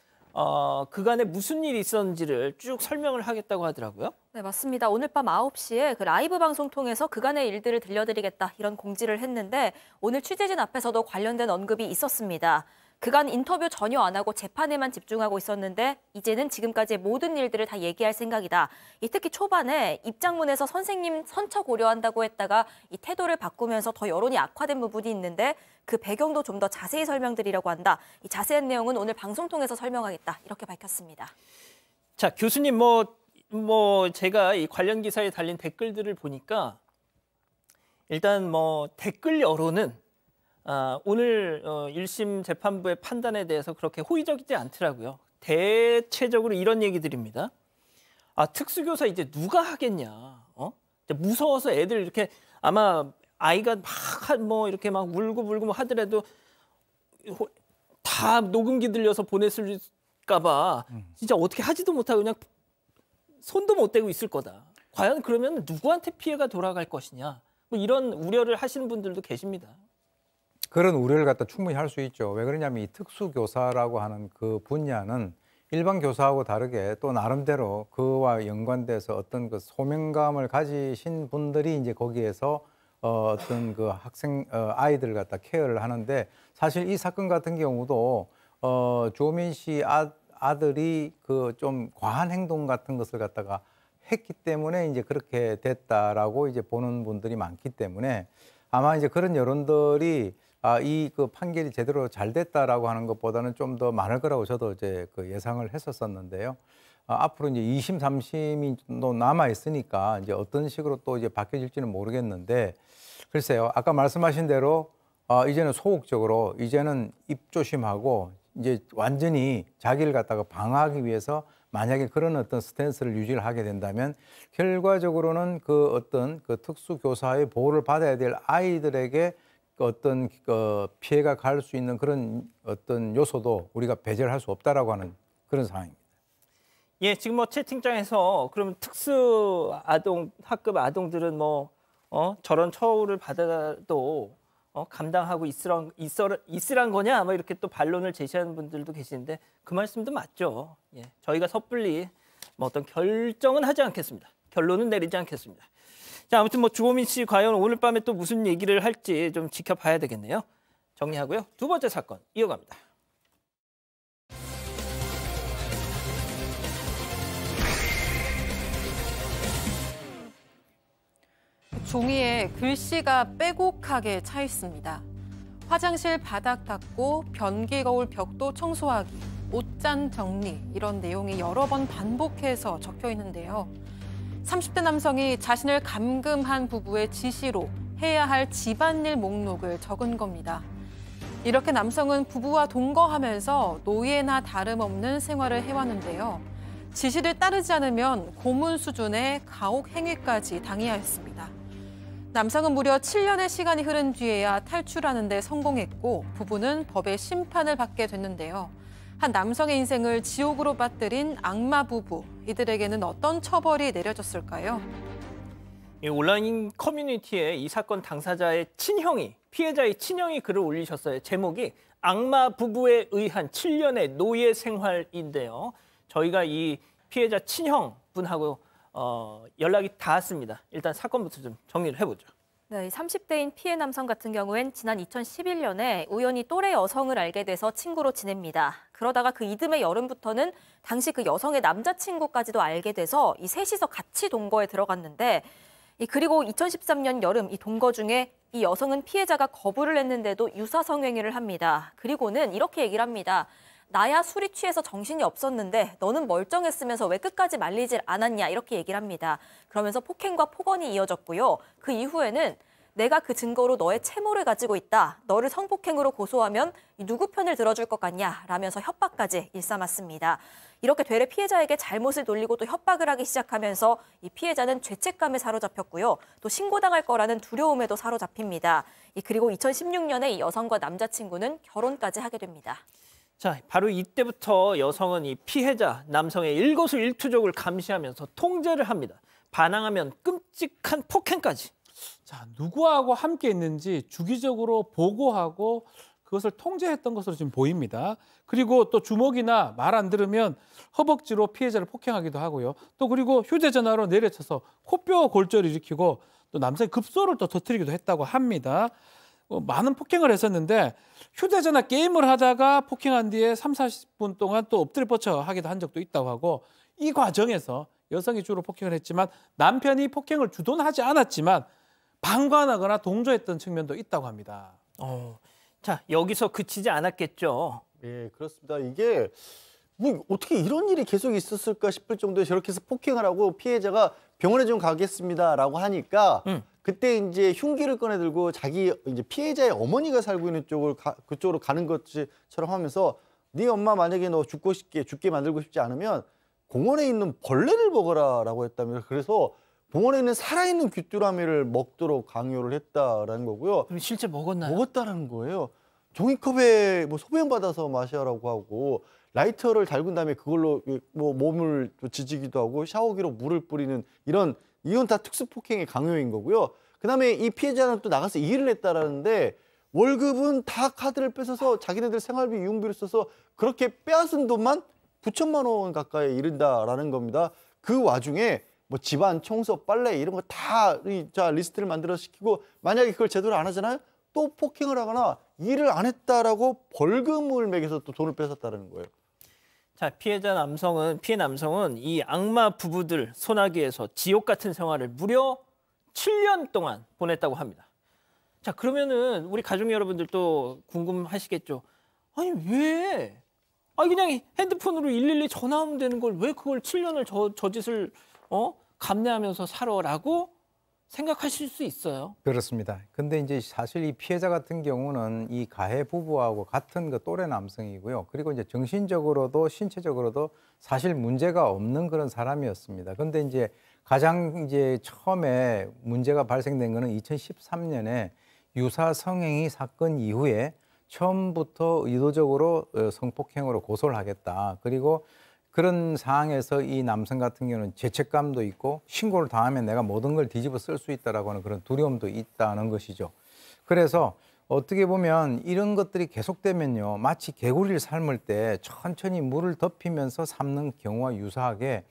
그간에 무슨 일이 있었는지를 쭉 설명을 하겠다고 하더라고요. 네, 맞습니다. 오늘 밤 9시에 그 라이브 방송 통해서 그간의 일들을 들려드리겠다 이런 공지를 했는데 오늘 취재진 앞에서도 관련된 언급이 있었습니다. 그간 인터뷰 전혀 안 하고 재판에만 집중하고 있었는데 이제는 지금까지의 모든 일들을 다 얘기할 생각이다. 특히 초반에 입장문에서 선생님 선처 고려한다고 했다가 이 태도를 바꾸면서 더 여론이 악화된 부분이 있는데 그 배경도 좀 더 자세히 설명드리려고 한다. 이 자세한 내용은 오늘 방송 통해서 설명하겠다. 이렇게 밝혔습니다. 자, 교수님 제가 이 관련 기사에 달린 댓글들을 보니까 일단 뭐 댓글 여론은 오늘 1심 재판부의 판단에 대해서 그렇게 호의적이지 않더라고요. 대체적으로 이런 얘기들입니다. 특수교사 이제 누가 하겠냐? 이제 무서워서 애들 이렇게 아마 아이가 막 이렇게 막 울고 하더라도 다 녹음기 들려서 보냈을까 봐 진짜 어떻게 하지도 못하고 그냥 손도 못 대고 있을 거다. 과연 그러면 누구한테 피해가 돌아갈 것이냐? 뭐 이런 우려를 하시는 분들도 계십니다. 그런 우려를 갖다 충분히 할 수 있죠. 왜 그러냐면 이 특수교사라고 하는 그 분야는 일반 교사하고 다르게 또 나름대로 그와 연관돼서 어떤 그 소명감을 가지신 분들이 이제 거기에서 어떤 그 아이들을 갖다 케어를 하는데 사실 이 사건 같은 경우도 주호민 씨 아들이 그 좀 과한 행동 같은 것을 갖다가 했기 때문에 이제 그렇게 됐다라고 이제 보는 분들이 많기 때문에 아마 이제 그런 여론들이 이 그 판결이 제대로 잘 됐다라고 하는 것보다는 좀 더 많을 거라고 저도 이제 그 예상을 했었었는데요. 앞으로 이제 2심, 3심이 또 남아 있으니까 이제 어떤 식으로 또 이제 바뀌어질지는 모르겠는데 글쎄요. 아까 말씀하신 대로 이제는 소극적으로 이제는 입조심하고 이제 완전히 자기를 갖다가 방어하기 위해서 만약에 그런 어떤 스탠스를 유지를 하게 된다면 결과적으로는 그 어떤 그 특수교사의 보호를 받아야 될 아이들에게 어떤 피해가 갈 수 있는 그런 어떤 요소도 우리가 배제를 할 수 없다라고 하는 그런 상황입니다. 예, 지금 뭐 채팅창에서 그러면 특수 학급 아동들은 저런 처우를 받아도 감당하고 있으란 거냐? 뭐 이렇게 또 반론을 제시하는 분들도 계시는데 그 말씀도 맞죠. 예, 저희가 섣불리 어떤 결정은 하지 않겠습니다. 결론은 내리지 않겠습니다. 자, 아무튼 주호민 씨 과연 오늘 밤에 또 무슨 얘기를 할지 좀 지켜봐야 되겠네요. 정리하고요. 두 번째 사건 이어갑니다. 종이에 글씨가 빼곡하게 차 있습니다. 화장실 바닥 닦고 변기 거울 벽도 청소하기, 옷잔 정리 이런 내용이 여러 번 반복해서 적혀 있는데요. 30대 남성이 자신을 감금한 부부의 지시로 해야 할 집안일 목록을 적은 겁니다. 이렇게 남성은 부부와 동거하면서 노예나 다름없는 생활을 해왔는데요. 지시를 따르지 않으면 고문 수준의 가혹 행위까지 당해야 했습니다. 남성은 무려 7년의 시간이 흐른 뒤에야 탈출하는 데 성공했고 부부는 법의 심판을 받게 됐는데요. 한 남성의 인생을 지옥으로 빠뜨린 악마 부부, 이들에게는 어떤 처벌이 내려졌을까요? 온라인 커뮤니티에 이 사건 당사자의 피해자의 친형이 글을 올리셨어요. 제목이 악마 부부에 의한 7년의 노예 생활인데요. 저희가 이 피해자 친형 분하고 연락이 닿았습니다. 일단 사건부터 좀 정리를 해보죠. 네, 30대인 피해 남성 같은 경우엔 지난 2011년에 우연히 또래 여성을 알게 돼서 친구로 지냅니다. 그러다가 그 이듬해 여름부터는 당시 그 여성의 남자친구까지도 알게 돼서 이 셋이서 같이 동거에 들어갔는데 그리고 2013년 여름 이 동거 중에 이 여성은 피해자가 거부를 했는데도 유사 성행위를 합니다. 그리고는 이렇게 얘기를 합니다. 나야 술이 취해서 정신이 없었는데 너는 멀쩡했으면서 왜 끝까지 말리질 않았냐 이렇게 얘기를 합니다. 그러면서 폭행과 폭언이 이어졌고요. 그 이후에는 내가 그 증거로 너의 채모를 가지고 있다. 너를 성폭행으로 고소하면 누구 편을 들어줄 것 같냐 라면서 협박까지 일삼았습니다. 이렇게 되레 피해자에게 잘못을 돌리고 또 협박을 하기 시작하면서 이 피해자는 죄책감에 사로잡혔고요. 또 신고당할 거라는 두려움에도 사로잡힙니다. 그리고 2016년에 이 여성과 남자친구는 결혼까지 하게 됩니다. 자, 바로 이때부터 여성은 이 피해자 남성의 일거수일투족을 감시하면서 통제를 합니다. 반항하면 끔찍한 폭행까지. 자, 누구하고 함께 있는지 주기적으로 보고하고 그것을 통제했던 것으로 지금 보입니다. 그리고 또 주먹이나 말 안 들으면 허벅지로 피해자를 폭행하기도 하고요. 또 그리고 휴대전화로 내려쳐서 코뼈 골절을 일으키고 또 남성의 급소를 또 터뜨리기도 했다고 합니다. 많은 폭행을 했었는데 휴대전화 게임을 하다가 폭행한 뒤에 3, 40분 동안 또 엎드려 뻗쳐 하기도 한 적도 있다고 하고 이 과정에서 여성이 주로 폭행을 했지만 남편이 폭행을 주도하지 않았지만 방관하거나 동조했던 측면도 있다고 합니다. 자, 여기서 그치지 않았겠죠. 예, 그렇습니다. 이게 뭐 어떻게 이런 일이 계속 있었을까 싶을 정도에 저렇게 해서 폭행을 하고 피해자가 병원에 좀 가겠습니다라고 하니까 그때 이제 흉기를 꺼내 들고 자기 이제 피해자의 어머니가 살고 있는 쪽을 그쪽으로 가는 것처럼 하면서 네 엄마 만약에 너 죽게 만들고 싶지 않으면 공원에 있는 벌레를 먹어라라고 했다면서 그래서 공원에 있는 살아있는 귀뚜라미를 먹도록 강요를 했다라는 거고요. 그럼 실제 먹었나요? 먹었다라는 거예요. 종이컵에 뭐 소변 받아서 마셔라고 하고 라이터를 달군 다음에 그걸로 뭐 몸을 지지기도 하고 샤워기로 물을 뿌리는 이건 다 특수폭행의 강요인 거고요. 그다음에 이 피해자는 또 나가서 일을 했다라는데 월급은 다 카드를 뺏어서 자기네들 생활비 유흥비를 써서 그렇게 빼앗은 돈만 9천만 원 가까이 이른다라는 겁니다. 그 와중에 뭐 집안 청소, 빨래 이런 거 다 리스트를 만들어 시키고 만약에 그걸 제대로 안 하잖아요. 또 폭행을 하거나 일을 안 했다라고 벌금을 매겨서 또 돈을 뺏었다는 거예요. 자, 피해 남성은 이 악마 부부들 소나기에서 지옥 같은 생활을 무려 7년 동안 보냈다고 합니다. 자, 그러면은 우리 가족 여러분들도 궁금하시겠죠. 아니 왜? 그냥 핸드폰으로 112 전화하면 되는 걸 왜 그걸 7년을 저 짓을 감내하면서 살아라고 생각하실 수 있어요. 그렇습니다. 근데 이제 사실 이 피해자 같은 경우는 이 가해 부부하고 같은 그 또래 남성이고요. 그리고 이제 정신적으로도 신체적으로도 사실 문제가 없는 그런 사람이었습니다. 근데 이제 가장 이제 처음에 문제가 발생된 거는 2013년에 유사 성행위 사건 이후에 처음부터 의도적으로 성폭행으로 고소를 하겠다. 그리고 그런 상황에서 이 남성 같은 경우는 죄책감도 있고 신고를 당하면 내가 모든 걸 뒤집어 쓸 수 있다라고 하는 그런 두려움도 있다는 것이죠. 그래서 어떻게 보면 이런 것들이 계속되면요. 마치 개구리를 삶을 때 천천히 물을 덮이면서 삶는 경우와 유사하게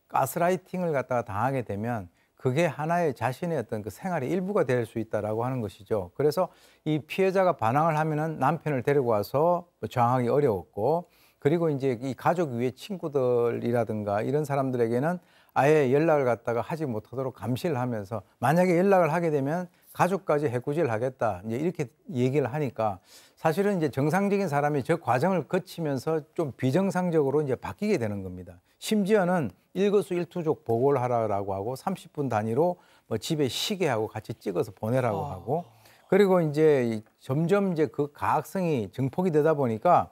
가스라이팅을 갖다가 당하게 되면 그게 하나의 자신의 어떤 그 생활의 일부가 될 수 있다라고 하는 것이죠. 그래서 이 피해자가 반항을 하면은 남편을 데리고 와서 저항하기 어려웠고 그리고 이제 이 가족 위에 친구들이라든가 이런 사람들에게는 아예 연락을 갖다가 하지 못하도록 감시를 하면서 만약에 연락을 하게 되면 가족까지 해코지를 하겠다. 이제 이렇게 얘기를 하니까 사실은 이제 정상적인 사람이 저 과정을 거치면서 좀 비정상적으로 이제 바뀌게 되는 겁니다. 심지어는 일거수일투족 보고를 하라고 하고 30분 단위로 뭐 집에 쉬게 하고 같이 찍어서 보내라고 하고 그리고 이제 점점 이제 그 가학성이 증폭이 되다 보니까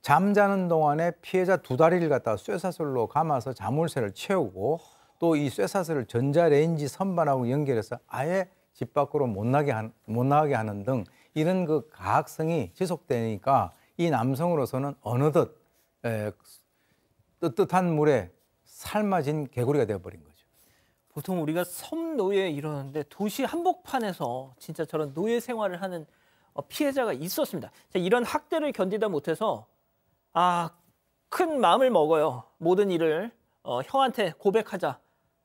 잠자는 동안에 피해자 두 다리를 갖다가 쇠사슬로 감아서 자물쇠를 채우고 또 이 쇠사슬을 전자레인지 선반하고 연결해서 아예 집 밖으로 못 나가게 하는 등 이런 그 가학성이 지속되니까 이 남성으로서는 어느덧 뜨뜻한 물에 삶아진 개구리가 되어버린 거죠. 보통 우리가 섬노예 이러는데 도시 한복판에서 진짜 저런 노예 생활을 하는 피해자가 있었습니다. 이런 학대를 견디다 못해서 큰 마음을 먹어요. 모든 일을 형한테 고백하자.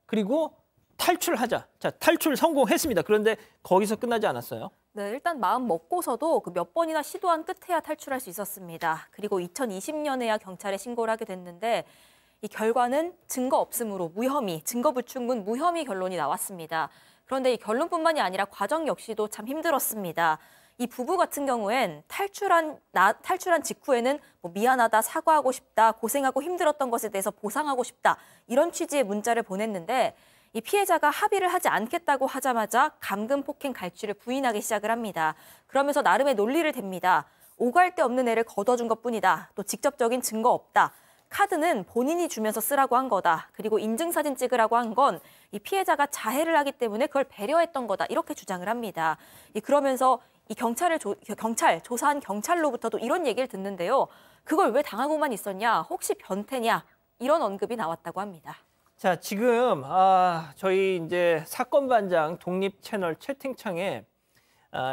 그리고 탈출하자. 자, 탈출 성공했습니다. 그런데 거기서 끝나지 않았어요. 네, 일단 마음 먹고서도 그 몇 번이나 시도한 끝에야 탈출할 수 있었습니다. 그리고 2020년에야 경찰에 신고를 하게 됐는데 이 결과는 증거 없음으로 무혐의, 증거 불충분 무혐의 결론이 나왔습니다. 그런데 이 결론뿐만이 아니라 과정 역시도 참 힘들었습니다. 이 부부 같은 경우엔 탈출한 직후에는 뭐 미안하다, 사과하고 싶다, 고생하고 힘들었던 것에 대해서 보상하고 싶다 이런 취지의 문자를 보냈는데 이 피해자가 합의를 하지 않겠다고 하자마자 감금 폭행 갈취를 부인하기 시작을 합니다. 그러면서 나름의 논리를 댑니다. 오갈 데 없는 애를 걷어준 것뿐이다. 또 직접적인 증거 없다. 카드는 본인이 주면서 쓰라고 한 거다. 그리고 인증사진 찍으라고 한 건 이 피해자가 자해를 하기 때문에 그걸 배려했던 거다. 이렇게 주장을 합니다. 그러면서 이 경찰 조사한 경찰로부터도 이런 얘기를 듣는데요. 그걸 왜 당하고만 있었냐? 혹시 변태냐? 이런 언급이 나왔다고 합니다. 자, 지금 저희 이제 사건 반장 독립 채널 채팅창에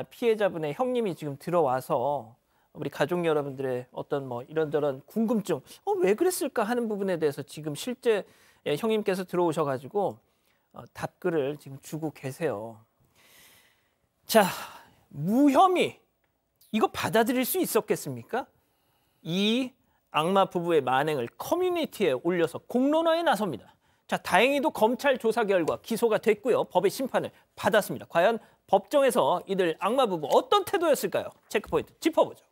피해자분의 형님이 지금 들어와서 우리 가족 여러분들의 어떤 뭐 이런저런 궁금증, 왜 그랬을까 하는 부분에 대해서 지금 실제 형님께서 들어오셔가지고 답글을 지금 주고 계세요. 자, 무혐의 이거 받아들일 수 있었겠습니까? 이 악마 부부의 만행을 커뮤니티에 올려서 공론화에 나섭니다. 자, 다행히도 검찰 조사 결과 기소가 됐고요. 법의 심판을 받았습니다. 과연 법정에서 이들 악마 부부 어떤 태도였을까요? 체크포인트 짚어보죠.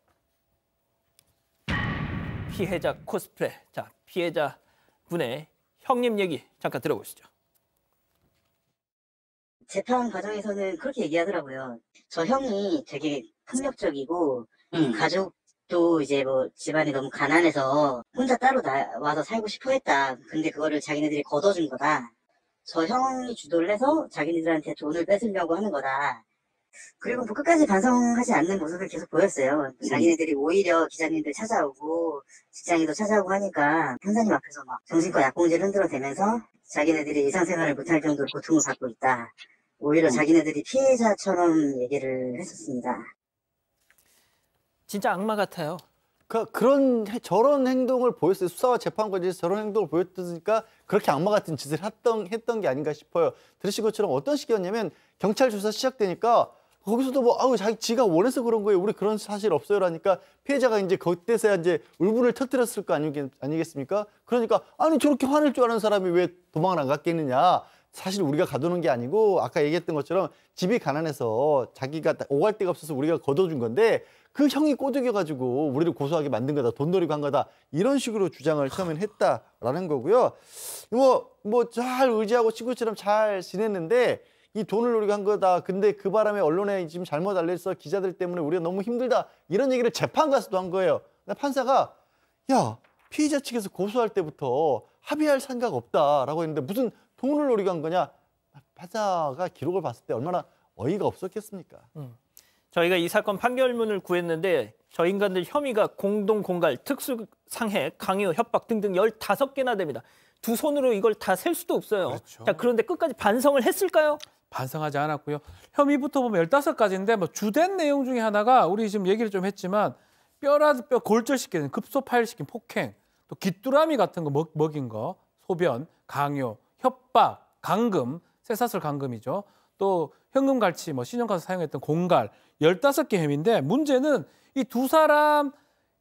피해자 코스프레. 자, 피해자 분의 형님 얘기 잠깐 들어보시죠. 재판 과정에서는 그렇게 얘기하더라고요. 저 형이 되게 폭력적이고 가족도 이제 뭐 집안이 너무 가난해서 혼자 따로 와서 살고 싶어 했다. 근데 그거를 자기네들이 걷어준 거다. 저 형이 주도를 해서 자기네들한테 돈을 뺏으려고 하는 거다. 그리고 뭐 끝까지 반성하지 않는 모습을 계속 보였어요. 자기네들이 오히려 기자님들 찾아오고 직장인도 찾아오고 하니까 판사님 앞에서 막 정신과 약봉지를 흔들어대면서 자기네들이 일상생활을 못할 정도로 고통을 받고 있다. 오히려 자기네들이 피해자처럼 얘기를 했었습니다. 진짜 악마 같아요. 저런 행동을 보였어요. 수사와 재판 과정에서 저런 행동을 보였으니까 그렇게 악마 같은 짓을 했던 게 아닌가 싶어요. 들으신 것처럼 어떤 식이었냐면 경찰 조사 시작되니까 거기서도 뭐 지가 원해서 그런 거예요. 우리 그런 사실 없어요라니까 피해자가 이제 그때서야 이제 울분을 터뜨렸을 거 아니겠습니까? 그러니까 아니 저렇게 화낼 줄 아는 사람이 왜 도망을 안 갔겠느냐. 사실 우리가 가두는 게 아니고 아까 얘기했던 것처럼 집이 가난해서 자기가 오갈 데가 없어서 우리가 걷어준 건데 그 형이 꼬드겨가지고 우리를 고소하게 만든 거다. 돈 노리고 한 거다. 이런 식으로 주장을 처음엔 했다라는 거고요. 뭐 잘 의지하고 친구처럼 잘 지냈는데 이 돈을 노리고 한 거다. 근데 그 바람에 언론에 지금 잘못 알려서 기자들 때문에 우리가 너무 힘들다. 이런 얘기를 재판 가서도 한 거예요. 판사가 야 피해자 측에서 고소할 때부터 합의할 생각 없다라고 했는데 무슨 돈을 노리고 한 거냐. 판사가 기록을 봤을 때 얼마나 어이가 없었겠습니까? 저희가 이 사건 판결문을 구했는데 저 인간들 혐의가 공동공갈, 특수상해, 강요, 협박 등등 15개나 됩니다. 두 손으로 이걸 다 셀 수도 없어요. 그렇죠. 자, 그런데 끝까지 반성을 했을까요? 반성하지 않았고요. 혐의부터 보면 15가지인데 뭐 주된 내용 중에 하나가 우리 지금 얘기를 좀 했지만 뼈라도 뼈 골절시키는 급소 파열시킨 폭행, 또 귀뚜라미 같은 거 먹인 거, 소변, 강요, 협박, 감금, 쇠사슬 감금이죠. 또 현금 갈취, 뭐 신용카드 사용했던 공갈 15개 혐의인데 문제는 이 두 사람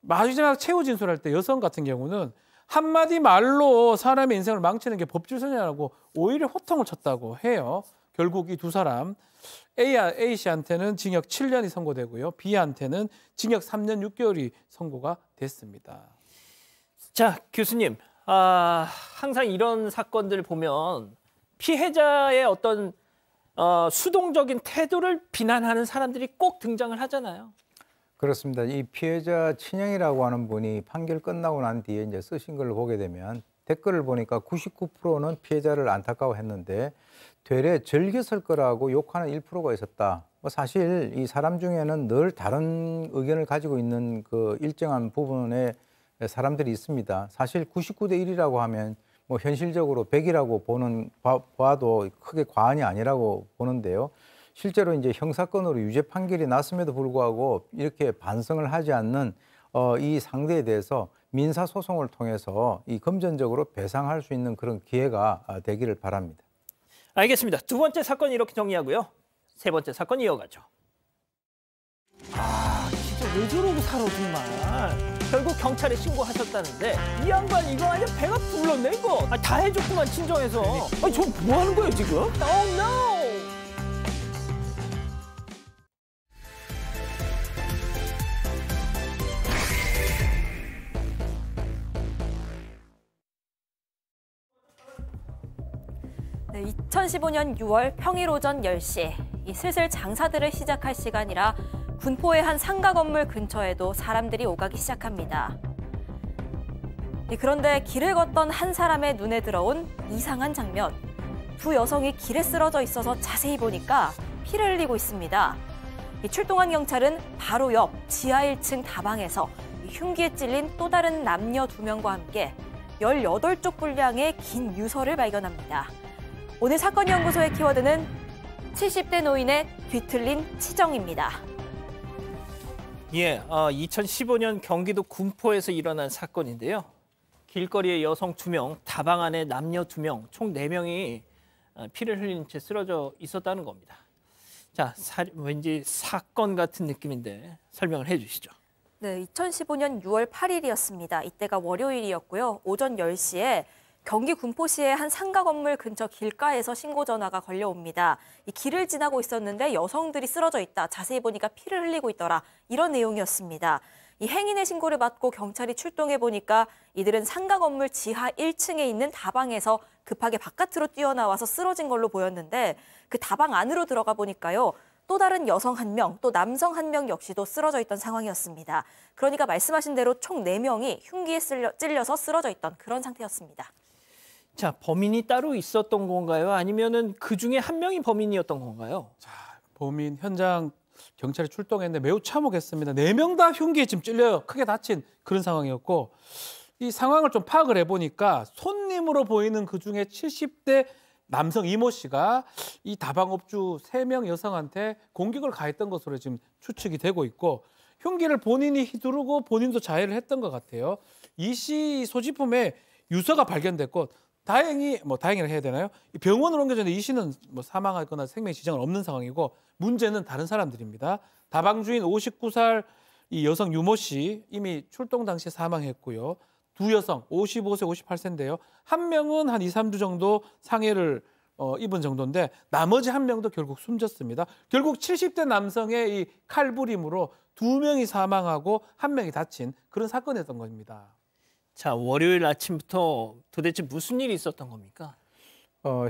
마지막 최후 진술할 때 여성 같은 경우는 한마디 말로 사람의 인생을 망치는 게 법질서냐라고 오히려 호통을 쳤다고 해요. 결국 이 두 사람 A 씨한테는 징역 7년이 선고되고요. B한테는 징역 3년 6개월이 선고가 됐습니다. 자, 교수님. 항상 이런 사건들 보면 피해자의 어떤 수동적인 태도를 비난하는 사람들이 꼭 등장을 하잖아요. 그렇습니다. 이 피해자 친형이라고 하는 분이 판결 끝나고 난 뒤에 이제 쓰신 걸 보게 되면 댓글을 보니까 99%는 피해자를 안타까워했는데 되레 즐겼을 거라고 욕하는 1%가 있었다. 사실 이 사람 중에는 늘 다른 의견을 가지고 있는 그 일정한 부분의 사람들이 있습니다. 사실 99대 1이라고 하면 뭐 현실적으로 100이라고 봐도 크게 과언이 아니라고 보는데요. 실제로 이제 형사건으로 유죄 판결이 났음에도 불구하고 이렇게 반성을 하지 않는 이 상대에 대해서 민사 소송을 통해서 이 금전적으로 배상할 수 있는 그런 기회가 되기를 바랍니다. 알겠습니다. 두 번째 사건 이렇게 정리하고요. 세 번째 사건 이어가죠. 아, 진짜 왜 저러고 살아 정말. 결국 경찰에 신고하셨다는데 이 양반 이거 아니야 배가 불렀네 이거. 아, 다 해줬구만 친정에서. 아니 저 뭐 하는 거예요 지금? Oh no! 네, 2015년 6월 평일 오전 10시 이 슬슬 장사들을 시작할 시간이라 군포의 한 상가 건물 근처에도 사람들이 오가기 시작합니다. 그런데 길을 걷던 한 사람의 눈에 들어온 이상한 장면. 두 여성이 길에 쓰러져 있어서 자세히 보니까 피를 흘리고 있습니다. 출동한 경찰은 바로 옆 지하 1층 다방에서 흉기에 찔린 또 다른 남녀 2명과 함께 18쪽 분량의 긴 유서를 발견합니다. 오늘 사건 연구소의 키워드는 70대 노인의 뒤틀린 치정입니다. 예, 2015년 경기도 군포에서 일어난 사건인데요. 길거리에 여성 2명, 다방 안에 남녀 2명, 총 4명이 피를 흘린 채 쓰러져 있었다는 겁니다. 자, 왠지 사건 같은 느낌인데 설명을 해주시죠. 네, 2015년 6월 8일이었습니다. 이때가 월요일이었고요. 오전 10시에 경기 군포시의 한 상가 건물 근처 길가에서 신고 전화가 걸려옵니다. 이 길을 지나고 있었는데 여성들이 쓰러져 있다. 자세히 보니까 피를 흘리고 있더라. 이런 내용이었습니다. 이 행인의 신고를 받고 경찰이 출동해 보니까 이들은 상가 건물 지하 1층에 있는 다방에서 급하게 바깥으로 뛰어나와서 쓰러진 걸로 보였는데 그 다방 안으로 들어가 보니까요. 또 다른 여성 1명, 또 남성 1명 역시도 쓰러져 있던 상황이었습니다. 그러니까 말씀하신 대로 총 4명이 흉기에 찔려서 쓰러져 있던 그런 상태였습니다. 자, 범인이 따로 있었던 건가요? 아니면은 그 중에 한 명이 범인이었던 건가요? 자, 범인 현장 경찰이 출동했는데 매우 참혹했습니다. 4명 다 흉기에 지금 찔려요. 크게 다친 그런 상황이었고 이 상황을 좀 파악을 해보니까 손님으로 보이는 그 중에 70대 남성 이모 씨가 이 다방업주 3명 여성한테 공격을 가했던 것으로 지금 추측이 되고 있고 흉기를 본인이 휘두르고 본인도 자해를 했던 것 같아요. 이 씨 소지품에 유서가 발견됐고 다행이라 해야 되나요? 병원으로 옮겨졌는데 이 씨는 사망하거나 생명 지장은 없는 상황이고 문제는 다른 사람들입니다. 다방 주인 59살 이 여성 유모 씨 이미 출동 당시에 사망했고요. 두 여성 55세, 58세인데요. 한 명은 한 2, 3주 정도 상해를 입은 정도인데 나머지 한 명도 결국 숨졌습니다. 결국 70대 남성의 이 칼부림으로 2명이 사망하고 1명이 다친 그런 사건이었던 겁니다. 자, 월요일 아침부터 도대체 무슨 일이 있었던 겁니까?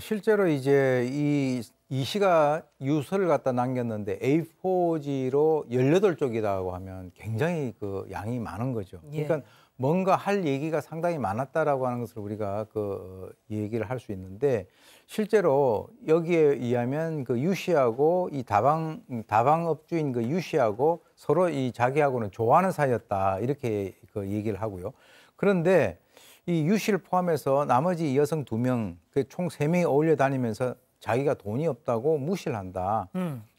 실제로 이제 이 씨가 유서를 갖다 남겼는데 A4지로 18쪽이라고 하면 굉장히 그 양이 많은 거죠. 그러니까 뭔가 할 얘기가 상당히 많았다라고 하는 것을 우리가 그 얘기를 할 수 있는데 실제로 여기에 의하면 그 유 씨하고 이 다방업주인 그 유 씨하고 서로 이 자기하고는 좋아하는 사이였다 이렇게 그 얘기를 하고요. 그런데 이 유 씨를 포함해서 나머지 여성 2명, 그 총 3명이 어울려 다니면서 자기가 돈이 없다고 무시를 한다.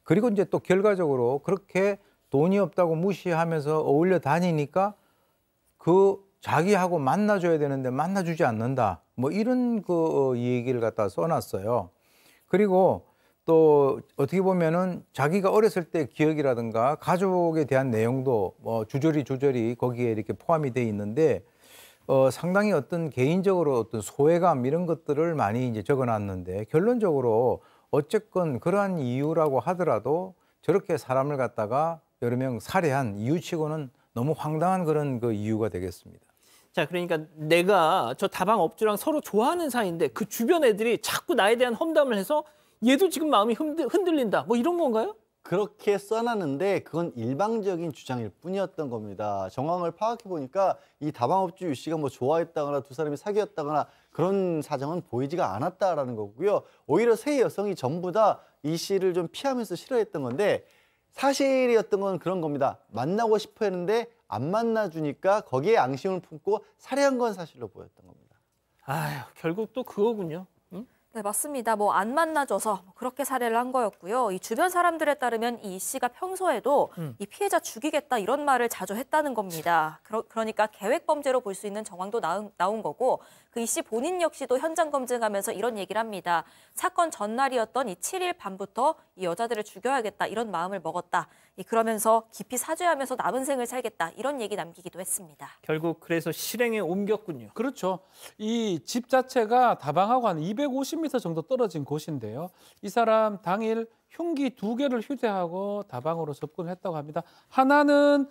그리고 이제 또 결과적으로 그렇게 돈이 없다고 무시하면서 어울려 다니니까 그 자기하고 만나줘야 되는데 만나주지 않는다. 뭐 이런 그 얘기를 갖다 써놨어요. 그리고 또 어떻게 보면은 자기가 어렸을 때 기억이라든가 가족에 대한 내용도 뭐 주저리 거기에 이렇게 포함이 돼 있는데 상당히 어떤 개인적으로 어떤 소외감 이런 것들을 많이 이제 적어놨는데 결론적으로 어쨌건 그러한 이유라고 하더라도 저렇게 사람을 갖다가 여러 명 살해한 이유치고는 너무 황당한 그런 그 이유가 되겠습니다. 자, 그러니까 내가 저 다방 업주랑 서로 좋아하는 사이인데 그 주변 애들이 자꾸 나에 대한 험담을 해서 얘도 지금 마음이 흔들린다. 뭐 이런 건가요? 그렇게 써놨는데 그건 일방적인 주장일 뿐이었던 겁니다. 정황을 파악해 보니까 이 다방업주 유 씨가 뭐 좋아했다거나 두 사람이 사귀었다거나 그런 사정은 보이지가 않았다라는 거고요. 오히려 세 여성이 전부 다 이 씨를 좀 피하면서 싫어했던 건데 사실이었던 건 그런 겁니다. 만나고 싶어 했는데 안 만나주니까 거기에 앙심을 품고 살해한 건 사실로 보였던 겁니다. 아휴, 결국 또 그거군요. 응? 네, 맞습니다. 뭐 안 만나줘서 그렇게 살해를 한 거였고요. 이 주변 사람들에 따르면 이 씨가 평소에도 이 피해자 죽이겠다 이런 말을 자주 했다는 겁니다. 그러니까 계획 범죄로 볼 수 있는 정황도 나온 거고 그 이 씨 본인 역시도 현장 검증하면서 이런 얘기를 합니다. 사건 전날이었던 이 7일 밤부터 이 여자들을 죽여야겠다 이런 마음을 먹었다. 그러면서 깊이 사죄하면서 남은 생을 살겠다 이런 얘기 남기기도 했습니다. 결국 그래서 실행에 옮겼군요. 그렇죠. 이 집 자체가 다방하고 한 250m 정도 떨어진 곳인데요. 이 사람 당일 흉기 2개를 휴대하고 다방으로 접근했다고 합니다. 하나는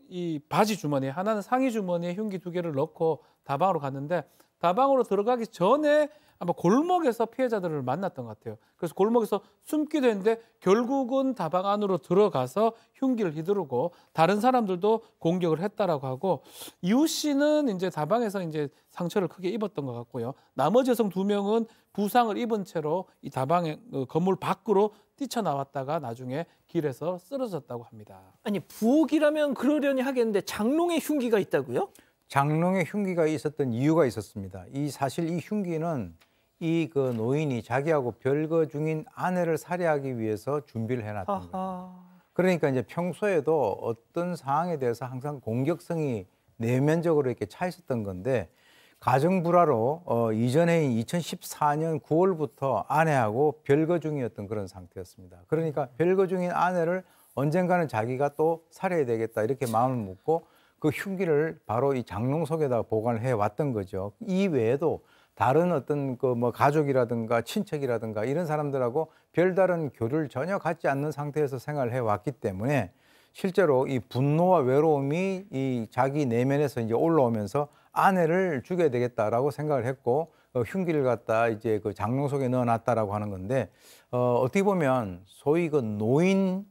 이 바지 주머니에, 하나는 상의 주머니에 흉기 2개를 넣고 다방으로 갔는데 다방으로 들어가기 전에 아마 골목에서 피해자들을 만났던 것 같아요. 그래서 골목에서 숨기도 했는데 결국은 다방 안으로 들어가서 흉기를 휘두르고 다른 사람들도 공격을 했다라고 하고 이웃 씨는 이제 다방에서 이제 상처를 크게 입었던 것 같고요. 나머지 여성 2명은 부상을 입은 채로 이 다방의 건물 밖으로 뛰쳐나왔다가 나중에 길에서 쓰러졌다고 합니다. 아니 부엌이라면 그러려니 하겠는데 장롱에 흉기가 있다고요? 장롱에 흉기가 있었던 이유가 있었습니다. 사실 이 흉기는 이 그 노인이 자기하고 별거 중인 아내를 살해하기 위해서 준비를 해놨던 거예요. 그러니까 이제 평소에도 어떤 상황에 대해서 항상 공격성이 내면적으로 이렇게 차 있었던 건데 가정 불화로 이전해인 2014년 9월부터 아내하고 별거 중이었던 그런 상태였습니다. 그러니까 별거 중인 아내를 언젠가는 자기가 또 살해해야 되겠다 이렇게 마음을 먹고 그 흉기를 바로 이 장롱 속에다 보관을 해왔던 거죠. 이 외에도 다른 어떤 그 뭐 가족이라든가 친척이라든가 이런 사람들하고 별다른 교류를 전혀 갖지 않는 상태에서 생활을 해왔기 때문에 실제로 이 분노와 외로움이 이 자기 내면에서 이제 올라오면서 아내를 죽여야 되겠다라고 생각을 했고 흉기를 갖다 이제 그 장롱 속에 넣어놨다라고 하는 건데 어떻게 보면 소위 그 노인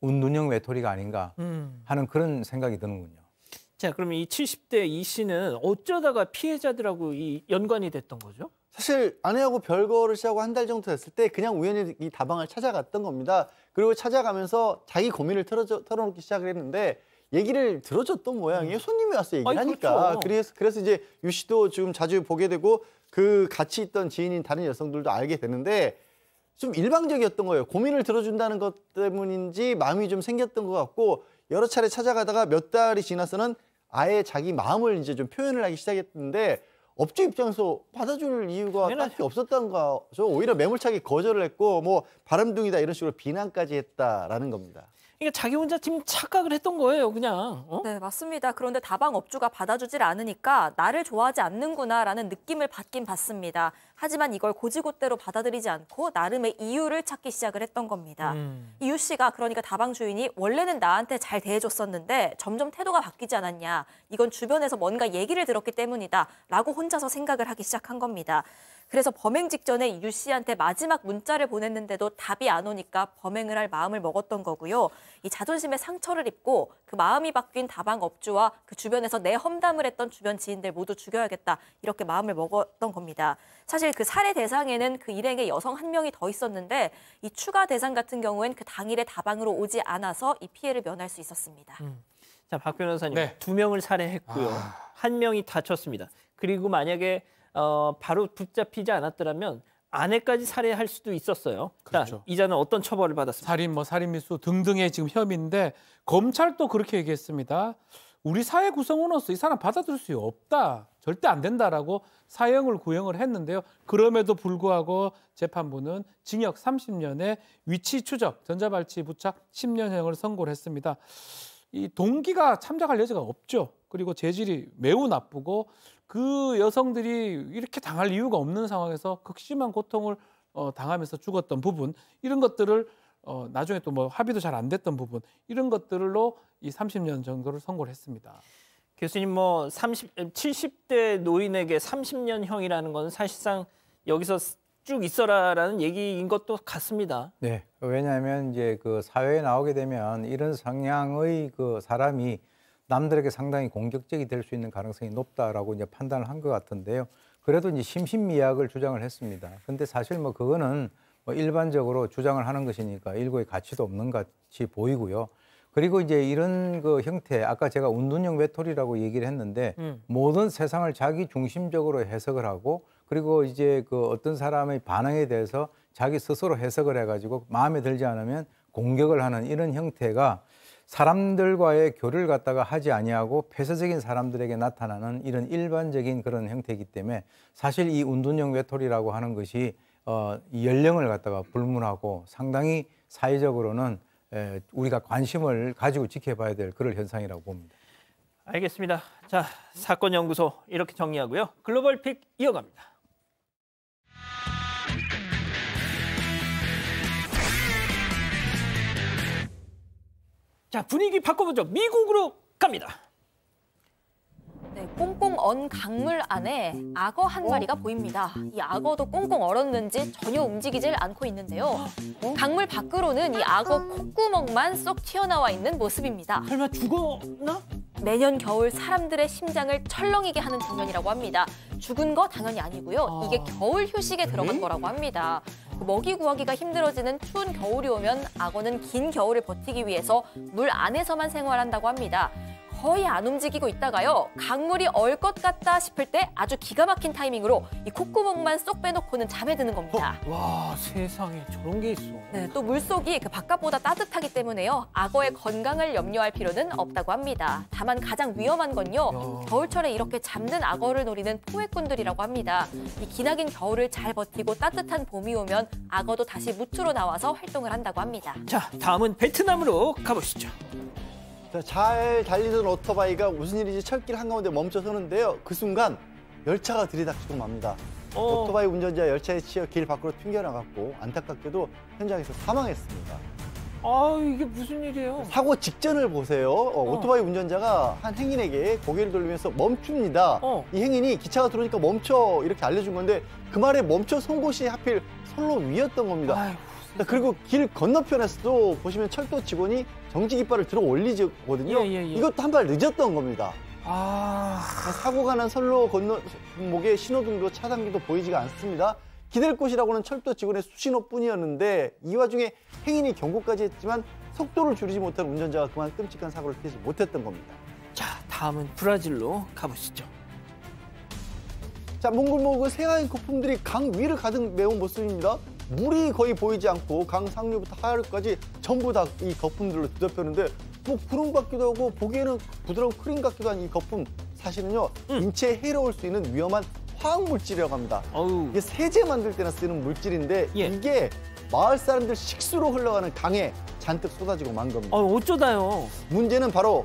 운둔형 외톨이가 아닌가 하는 그런 생각이 드는군요. 자, 그러면 이 70대 이 씨는 어쩌다가 피해자들하고 이 연관이 됐던 거죠? 사실 아내하고 별거를 시작하고 한 달 정도 됐을 때 그냥 우연히 이 다방을 찾아갔던 겁니다. 그리고 찾아가면서 자기 고민을 털어놓기 시작을 했는데 얘기를 들어줬던 모양이에요. 손님이 와서 얘기를 하니까. 그렇죠. 그래서 이제 유 씨도 지금 자주 보게 되고 그 같이 있던 지인인 다른 여성들도 알게 되는데 좀 일방적이었던 거예요. 고민을 들어준다는 것 때문인지 마음이 좀 생겼던 것 같고 여러 차례 찾아가다가 몇 달이 지나서는 아예 자기 마음을 이제 좀 표현을 하기 시작했는데 업주 입장에서 받아줄 이유가 딱히 없었던 거죠. 오히려 매몰차게 거절을 했고 뭐 바람둥이다 이런 식으로 비난까지 했다라는 겁니다. 그러니까 자기 혼자 지금 착각을 했던 거예요, 그냥. 네, 맞습니다. 그런데 다방 업주가 받아주질 않으니까 나를 좋아하지 않는구나라는 느낌을 받긴 받습니다. 하지만 이걸 고지고대로 받아들이지 않고 나름의 이유를 찾기 시작을 했던 겁니다. 이유 씨가 그러니까 다방 주인이 원래는 나한테 잘 대해줬었는데 점점 태도가 바뀌지 않았냐. 이건 주변에서 뭔가 얘기를 들었기 때문이다. 라고 혼자서 생각을 하기 시작한 겁니다. 그래서 범행 직전에 이유 씨한테 마지막 문자를 보냈는데도 답이 안 오니까 범행을 할 마음을 먹었던 거고요. 이 자존심에 상처를 입고 그 마음이 바뀐 다방 업주와 그 주변에서 내 험담을 했던 주변 지인들 모두 죽여야겠다. 이렇게 마음을 먹었던 겁니다. 사실 그 살해 대상에는 그 일행의 여성 한 명이 더 있었는데 이 추가 대상 같은 경우엔 그 당일에 다방으로 오지 않아서 이 피해를 면할 수 있었습니다. 자, 박 변호사님, 2명을 살해했고요. 1명이 다쳤습니다. 그리고 만약에 바로 붙잡히지 않았더라면 아내까지 살해할 수도 있었어요. 그렇죠. 자, 이자는 어떤 처벌을 받았습니까? 살인, 살인미수 등등의 지금 혐의인데 검찰도 그렇게 얘기했습니다. 우리 사회 구성원으로서 이 사람 받아들일 수 없다. 절대 안 된다라고 사형을 구형을 했는데요. 그럼에도 불구하고 재판부는 징역 30년에 위치 추적, 전자발찌 부착 10년형을 선고를 했습니다. 이 동기가 참작할 여지가 없죠. 그리고 재질이 매우 나쁘고 그 여성들이 이렇게 당할 이유가 없는 상황에서 극심한 고통을 당하면서 죽었던 부분 이런 것들을 나중에 또 뭐 합의도 잘 안 됐던 부분 이런 것들로 이 30년 정도를 선고를 했습니다. 교수님 뭐 70대 노인에게 30년형이라는 건 사실상 여기서 쭉 있어라라는 얘기인 것도 같습니다. 네, 왜냐하면 이제 그 사회에 나오게 되면 이런 성향의 그 사람이 남들에게 상당히 공격적이 될 수 있는 가능성이 높다라고 이제 판단을 한 것 같은데요. 그래도 이제 심신미약을 주장을 했습니다. 근데 사실 뭐 그거는 뭐 일반적으로 주장을 하는 것이니까 일고의 가치도 없는 같이 보이고요. 그리고 이제 이런 그 형태, 아까 제가 운둔형 외톨이라고 얘기를 했는데 모든 세상을 자기 중심적으로 해석을 하고 그리고 이제 그 어떤 사람의 반응에 대해서 자기 스스로 해석을 해가지고 마음에 들지 않으면 공격을 하는 이런 형태가 사람들과의 교류를 갖다가 하지 아니하고 폐쇄적인 사람들에게 나타나는 이런 일반적인 그런 형태이기 때문에 사실 이 운동용 외톨이라고 하는 것이 이 연령을 갖다가 불문하고 상당히 사회적으로는 우리가 관심을 가지고 지켜봐야 될 그런 현상이라고 봅니다. 알겠습니다. 자, 사건 연구소 이렇게 정리하고요. 글로벌 픽 이어갑니다. 자, 분위기 바꿔보죠. 미국으로 갑니다. 네, 꽁꽁 언 강물 안에 악어 한 마리가 보입니다. 이 악어도 꽁꽁 얼었는지 전혀 움직이질 않고 있는데요. 강물 밖으로는 이 악어 콧구멍만 쏙 튀어나와 있는 모습입니다. 설마 죽었나? 매년 겨울 사람들의 심장을 철렁이게 하는 장면이라고 합니다. 죽은 거 당연히 아니고요. 이게 겨울 휴식에 들어간 거라고 합니다. 먹이 구하기가 힘들어지는 추운 겨울이 오면 악어는 긴 겨울을 버티기 위해서 물 안에서만 생활한다고 합니다. 거의 안 움직이고 있다가요. 강물이 얼 것 같다 싶을 때 아주 기가 막힌 타이밍으로 이 콧구멍만 쏙 빼놓고는 잠에 드는 겁니다. 와, 세상에 저런 게 있어. 네, 또 물속이 그 바깥보다 따뜻하기 때문에요. 악어의 건강을 염려할 필요는 없다고 합니다. 다만 가장 위험한 건요. 겨울철에 이렇게 잠든 악어를 노리는 포획꾼들이라고 합니다. 이 기나긴 겨울을 잘 버티고 따뜻한 봄이 오면 악어도 다시 무트로 나와서 활동을 한다고 합니다. 자, 다음은 베트남으로 가보시죠. 자, 잘 달리던 오토바이가 무슨 일인지 철길 한가운데 멈춰서는데요. 그 순간 열차가 들이닥치고 맙니다. 오토바이 운전자 열차에 치여 길 밖으로 튕겨나갔고 안타깝게도 현장에서 사망했습니다. 아, 이게 무슨 일이에요? 사고 직전을 보세요. 오토바이 운전자가 한 행인에게 고개를 돌리면서 멈춥니다. 이 행인이 기차가 들어오니까 멈춰 이렇게 알려준 건데 그 말에 멈춰 선 곳이 하필 선로 위였던 겁니다. 아이고. 그리고 길 건너편에서도 보시면 철도 직원이 정지 깃발을 들어 올리거든요. 이것도 한 발 늦었던 겁니다. 사고가 난 선로 건너목에 신호등도 차단기도 보이지가 않습니다. 기댈 곳이라고는 철도 직원의 수신호뿐이었는데 이 와중에 행인이 경고까지 했지만 속도를 줄이지 못한 운전자가 그만 끔찍한 사고를 피하지 못했던 겁니다. 자, 다음은 브라질로 가보시죠. 자, 몽골 새하얀 거품들이 강 위를 가득 메운 모습입니다. 물이 거의 보이지 않고 강 상류부터 하류까지 전부 다 이 거품들로 뒤덮였는데 뭐 구름 같기도 하고 보기에는 부드러운 크림 같기도 한 이 거품 사실은요 인체에 해로울 수 있는 위험한 화학물질이라고 합니다. 이게 세제 만들 때나 쓰는 물질인데 이게 마을 사람들 식수로 흘러가는 강에 잔뜩 쏟아지고 만 겁니다. 어쩌다요? 문제는 바로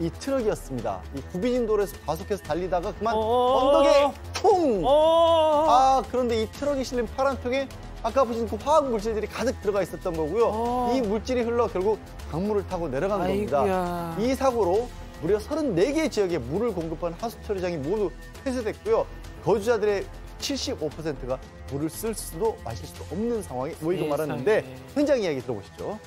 이 트럭이었습니다. 이 구비진 도로에서 과속해서 달리다가 그만 언덕에 퉁! 그런데 이 트럭이 실린 파란 통에 아까 보신 그 화학 물질들이 가득 들어가 있었던 거고요. 이 물질이 흘러 결국 강물을 타고 내려간 겁니다. 이 사고로 무려 34개 지역에 물을 공급한 하수 처리장이 모두 폐쇄됐고요. 거주자들의 75%가 물을 쓸 수도 마실 수도 없는 상황이 모이고 말았는데 현장 이야기 들어보시죠.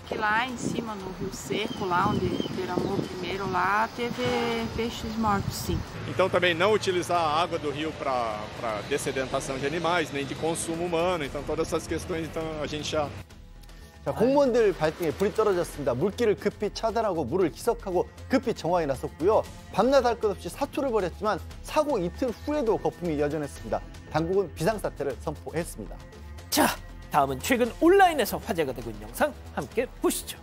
Que lá em cima no Rio Seco, lá onde derramou primeiro, lá teve peixes mortos, sim. Então também não utilizar a água do rio para dessedentação de animais, nem de consumo humano. Então todas essas questões, então a gente já 자, 공무원들 발등에 불이 떨어졌습니다. 물길을 급히 차단하고 물을 희석하고 급히 정화에 나섰고요. 밤낮 할 것 없이 사투를 벌였지만 사고 이틀 후에도 거품이 여전했습니다. 당국은 비상사태를 선포했습니다. 자, 다음은 최근 온라인에서 화제가 되고 있는 영상 함께 보시죠.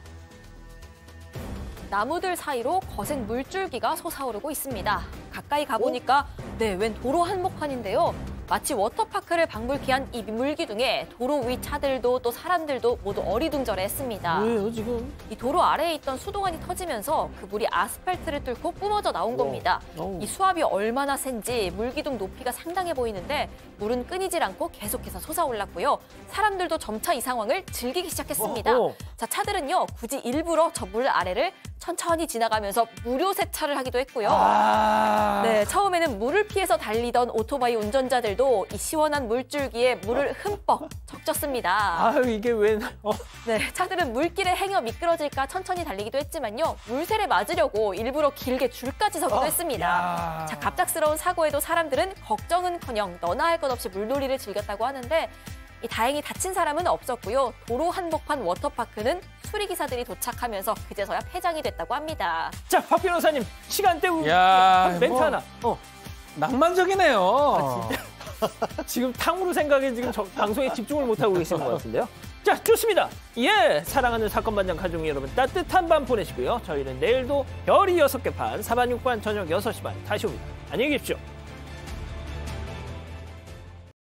나무들 사이로 거센 물줄기가 솟아오르고 있습니다. 가까이 가보니까 웬 도로 한복판인데요. 마치 워터파크를 방불케 한 이 물기둥에 도로 위 차들도 또 사람들도 모두 어리둥절해했습니다. 왜요 지금? 이 도로 아래에 있던 수도관이 터지면서 그 물이 아스팔트를 뚫고 뿜어져 나온 겁니다. 이 수압이 얼마나 센지 물기둥 높이가 상당해 보이는데 물은 끊이질 않고 계속해서 솟아올랐고요. 사람들도 점차 이 상황을 즐기기 시작했습니다. 자, 차들은요 굳이 일부러 저 물 아래를 천천히 지나가면서 무료 세차를 하기도 했고요. 네, 처음에는 물을 피해서 달리던 오토바이 운전자들도 이 시원한 물줄기에 물을 흠뻑 적셨습니다. 이게 왜? 네, 차들은 물길에 행여 미끄러질까 천천히 달리기도 했지만요. 물새를 맞으려고 일부러 길게 줄까지 서기도 했습니다. 자, 갑작스러운 사고에도 사람들은 걱정은커녕 너나 할 것 없이 물놀이를 즐겼다고 하는데 다행히 다친 사람은 없었고요. 도로 한복판 워터파크는 수리기사들이 도착하면서 그제서야 폐장이 됐다고 합니다. 자, 박 변호사님 시간 때우기 멘트 하나. 낭만적이네요. 지금 탕후루 생각에 지금 방송에 집중을 못하고 계시는 것 같은데요. 자, 좋습니다. 예, 사랑하는 사건반장 가족 여러분, 따뜻한 밤 보내시고요. 저희는 내일도 별이 6개 판, 4반 6반 저녁 6시 반 다시 옵니다. 안녕히 계십시오.